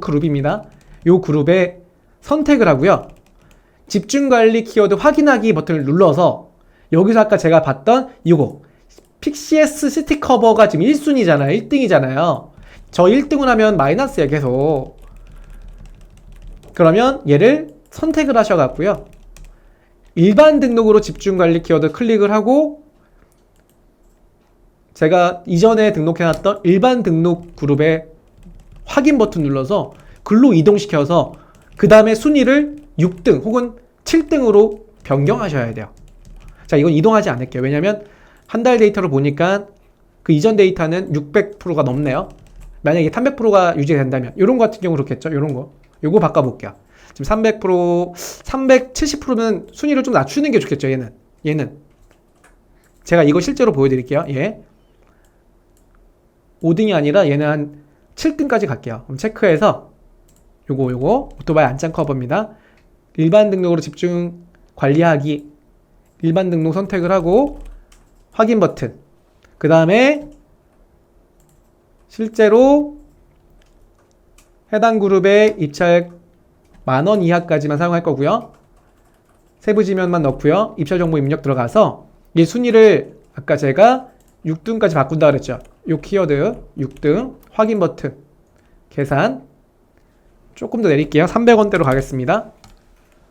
그룹입니다. 요 그룹에 선택을 하고요. 집중 관리 키워드 확인하기 버튼을 눌러서 여기서 아까 제가 봤던 이거 픽시에스 시티 커버가 지금 1순위잖아요. 1등이잖아요. 저 1등을 하면 마이너스야 계속. 그러면 얘를 선택을 하셔갖고요. 일반 등록으로 집중 관리 키워드 클릭을 하고 제가 이전에 등록해놨던 일반 등록 그룹에 확인 버튼 눌러서 글로 이동시켜서 그 다음에 순위를 6등 혹은 7등으로 변경하셔야 돼요. 자, 이건 이동하지 않을게요. 왜냐면 한 달 데이터로 보니까 그 이전 데이터는 600%가 넘네요. 만약에 300%가 유지된다면 이런 거 같은 경우 그렇겠죠. 이런 거. 요거 바꿔볼게요. 지금 300%, 370%면 순위를 좀 낮추는 게 좋겠죠. 얘는. 제가 이거 실제로 보여드릴게요. 얘. 5등이 아니라 얘는 한 7등까지 갈게요. 그럼 체크해서 요거 오토바이 안장 커버입니다. 일반 등록으로 집중 관리하기 일반 등록 선택을 하고 확인 버튼 그 다음에 실제로 해당 그룹의 입찰 10,000원 이하까지만 사용할 거고요. 세부 지면만 넣고요. 입찰 정보 입력 들어가서 이 순위를 아까 제가 6등까지 바꾼다 그랬죠. 요 키워드 6등 확인 버튼 계산 조금 더 내릴게요. 300원대로 가겠습니다.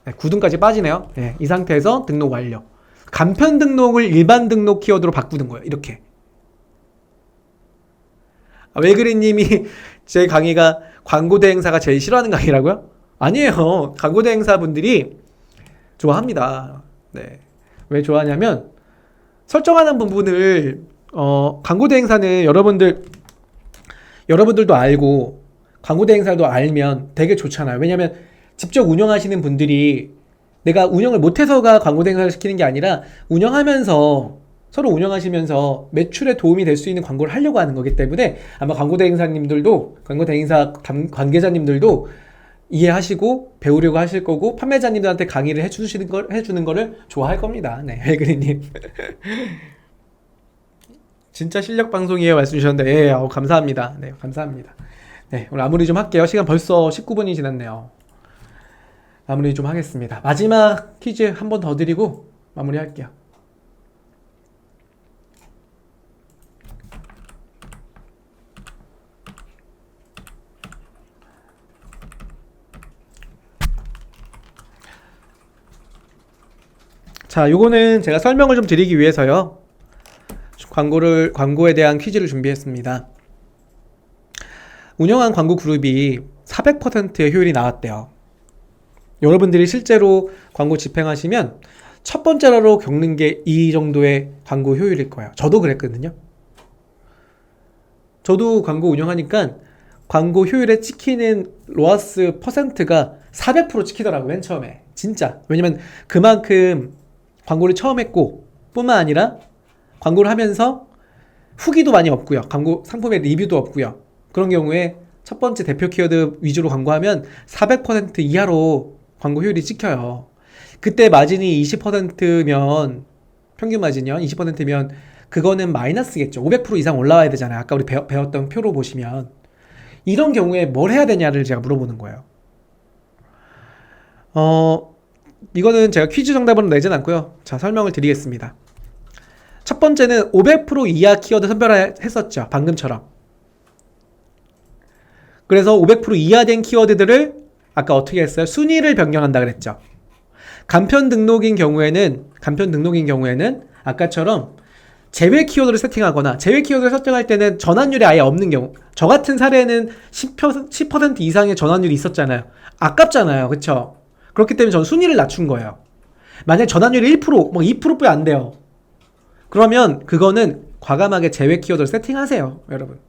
네, 9등까지 빠지네요. 네, 이 상태에서 등록 완료. 간편 등록을 일반 등록 키워드로 바꾸는 거예요. 이렇게. 웰그린님이 제 강의가 광고 대행사가 제일 싫어하는 강의라고요? 아니에요. 광고 대행사 분들이 좋아합니다. 네. 왜 좋아하냐면 설정하는 부분을 광고 대행사는 여러분들도 알고 광고 대행사도 알면 되게 좋잖아요. 왜냐면 직접 운영하시는 분들이 내가 운영을 못해서가 광고 대행사를 시키는 게 아니라 서로 운영하시면서 매출에 도움이 될 수 있는 광고를 하려고 하는 거기 때문에 아마 광고 대행사 관계자님들도 이해하시고 배우려고 하실 거고 판매자님들한테 강의를 해주는 거를 좋아할 겁니다. 네, 헬그리님. 진짜 실력 방송이에요 말씀 주셨는데 예, 감사합니다. 네, 감사합니다. 네, 오늘 마무리 좀 할게요. 시간 벌써 19분이 지났네요. 마무리 좀 하겠습니다. 마지막 퀴즈 한 번 더 드리고 마무리 할게요. 자, 요거는 제가 설명을 좀 드리기 위해서요. 광고에 대한 퀴즈를 준비했습니다. 운영한 광고 그룹이 400%의 효율이 나왔대요. 여러분들이 실제로 광고 집행하시면 첫 번째로 겪는 게 이 정도의 광고 효율일 거예요. 저도 그랬거든요. 저도 광고 운영하니까 광고 효율에 찍히는 로아스 퍼센트가 400% 찍히더라고요. 맨 처음에. 진짜. 왜냐면 그만큼 광고를 처음 했고 뿐만 아니라 광고를 하면서 후기도 많이 없고요. 광고 상품의 리뷰도 없고요. 그런 경우에 첫 번째 대표 키워드 위주로 광고하면 400% 이하로 광고 효율이 찍혀요. 그때 마진이 20%면 평균 마진이요. 20%면 그거는 마이너스겠죠. 500% 이상 올라와야 되잖아요. 아까 우리 배웠던 표로 보시면. 이런 경우에 뭘 해야 되냐를 제가 물어보는 거예요. 이거는 제가 퀴즈 정답으로 내진 않고요. 자, 설명을 드리겠습니다. 첫 번째는 500% 이하 키워드 선별했었죠. 방금처럼. 그래서 500% 이하 된 키워드들을 아까 어떻게 했어요? 순위를 변경한다 그랬죠. 간편 등록인 경우에는 아까처럼 제외 키워드를 세팅하거나, 제외 키워드를 설정할 때는 전환율이 아예 없는 경우, 저 같은 사례는 10% 이상의 전환율이 있었잖아요. 아깝잖아요. 그쵸? 그렇기 때문에 저는 순위를 낮춘 거예요. 만약에 전환율이 1%, 뭐 2%뿐이 안 돼요. 그러면 그거는 과감하게 제외 키워드를 세팅하세요. 여러분.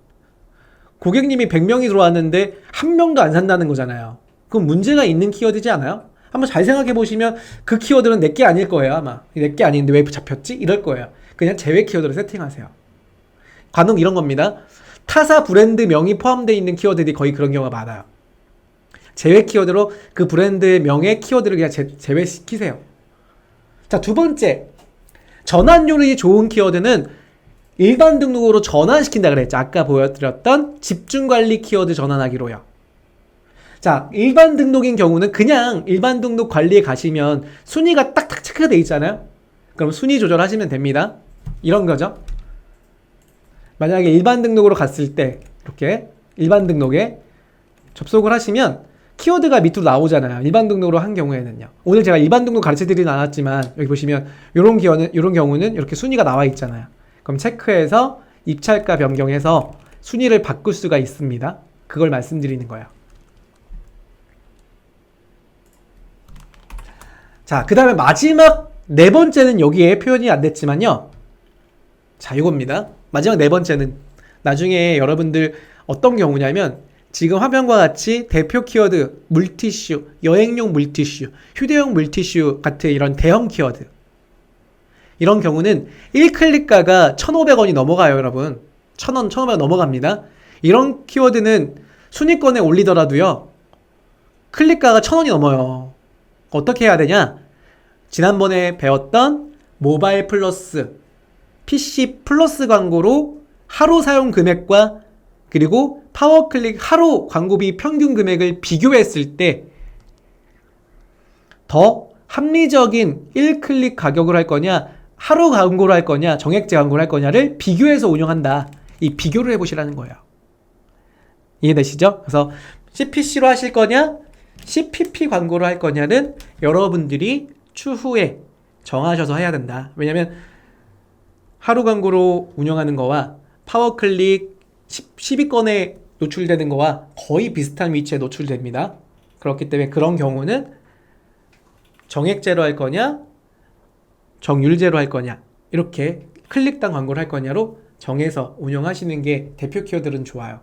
고객님이 100명이 들어왔는데 한 명도 안 산다는 거잖아요. 그건 문제가 있는 키워드지 않아요? 한번 잘 생각해 보시면 그 키워드는 내게 아닐 거예요. 아마 내게 아닌데 왜 잡혔지? 이럴 거예요. 그냥 제외 키워드를 세팅하세요. 간혹 이런 겁니다. 타사 브랜드 명이 포함되어 있는 키워드들이 거의 그런 경우가 많아요. 제외 키워드로 그 브랜드 명의 키워드를 그냥 제외시키세요. 자, 두 번째, 전환율이 좋은 키워드는 일반 등록으로 전환시킨다 그랬죠. 아까 보여드렸던 집중관리 키워드 전환하기로요. 자, 일반 등록인 경우는 그냥 일반 등록 관리에 가시면 순위가 딱딱 체크가 돼 있잖아요. 그럼 순위 조절하시면 됩니다. 이런 거죠. 만약에 일반 등록으로 갔을 때 이렇게 일반 등록에 접속을 하시면 키워드가 밑으로 나오잖아요. 일반 등록으로 한 경우에는요. 오늘 제가 일반 등록 가르쳐드리진 않았지만 여기 보시면 이런 경우는 이렇게 순위가 나와 있잖아요. 그럼 체크해서 입찰가 변경해서 순위를 바꿀 수가 있습니다. 그걸 말씀드리는 거예요. 자, 그 다음에 마지막 네 번째는 여기에 표현이 안 됐지만요. 자, 이겁니다. 마지막 네 번째는 나중에 여러분들 어떤 경우냐면 지금 화면과 같이 대표 키워드, 물티슈, 여행용 물티슈, 휴대용 물티슈 같은 이런 대형 키워드. 이런 경우는 1클릭가가 1,500원이 넘어가요, 여러분. 1,000원, 1,500원 넘어갑니다. 이런 키워드는 순위권에 올리더라도요. 클릭가가 1,000원이 넘어요. 어떻게 해야 되냐? 지난번에 배웠던 모바일 플러스, PC 플러스 광고로 하루 사용 금액과 그리고 파워클릭 하루 광고비 평균 금액을 비교했을 때 더 합리적인 1클릭 가격을 할 거냐, 하루 광고를 할 거냐, 정액제 광고를 할 거냐를 비교해서 운영한다. 이 비교를 해보시라는 거예요. 이해되시죠? 그래서 CPC로 하실 거냐, CPP 광고를 할 거냐는 여러분들이 추후에 정하셔서 해야 된다. 왜냐면 하루 광고로 운영하는 거와 파워클릭 10위권에 노출되는 거와 거의 비슷한 위치에 노출됩니다. 그렇기 때문에 그런 경우는 정액제로 할 거냐, 정률제로 할 거냐, 이렇게 클릭당 광고를 할 거냐로 정해서 운영하시는 게 대표 키워드는 좋아요.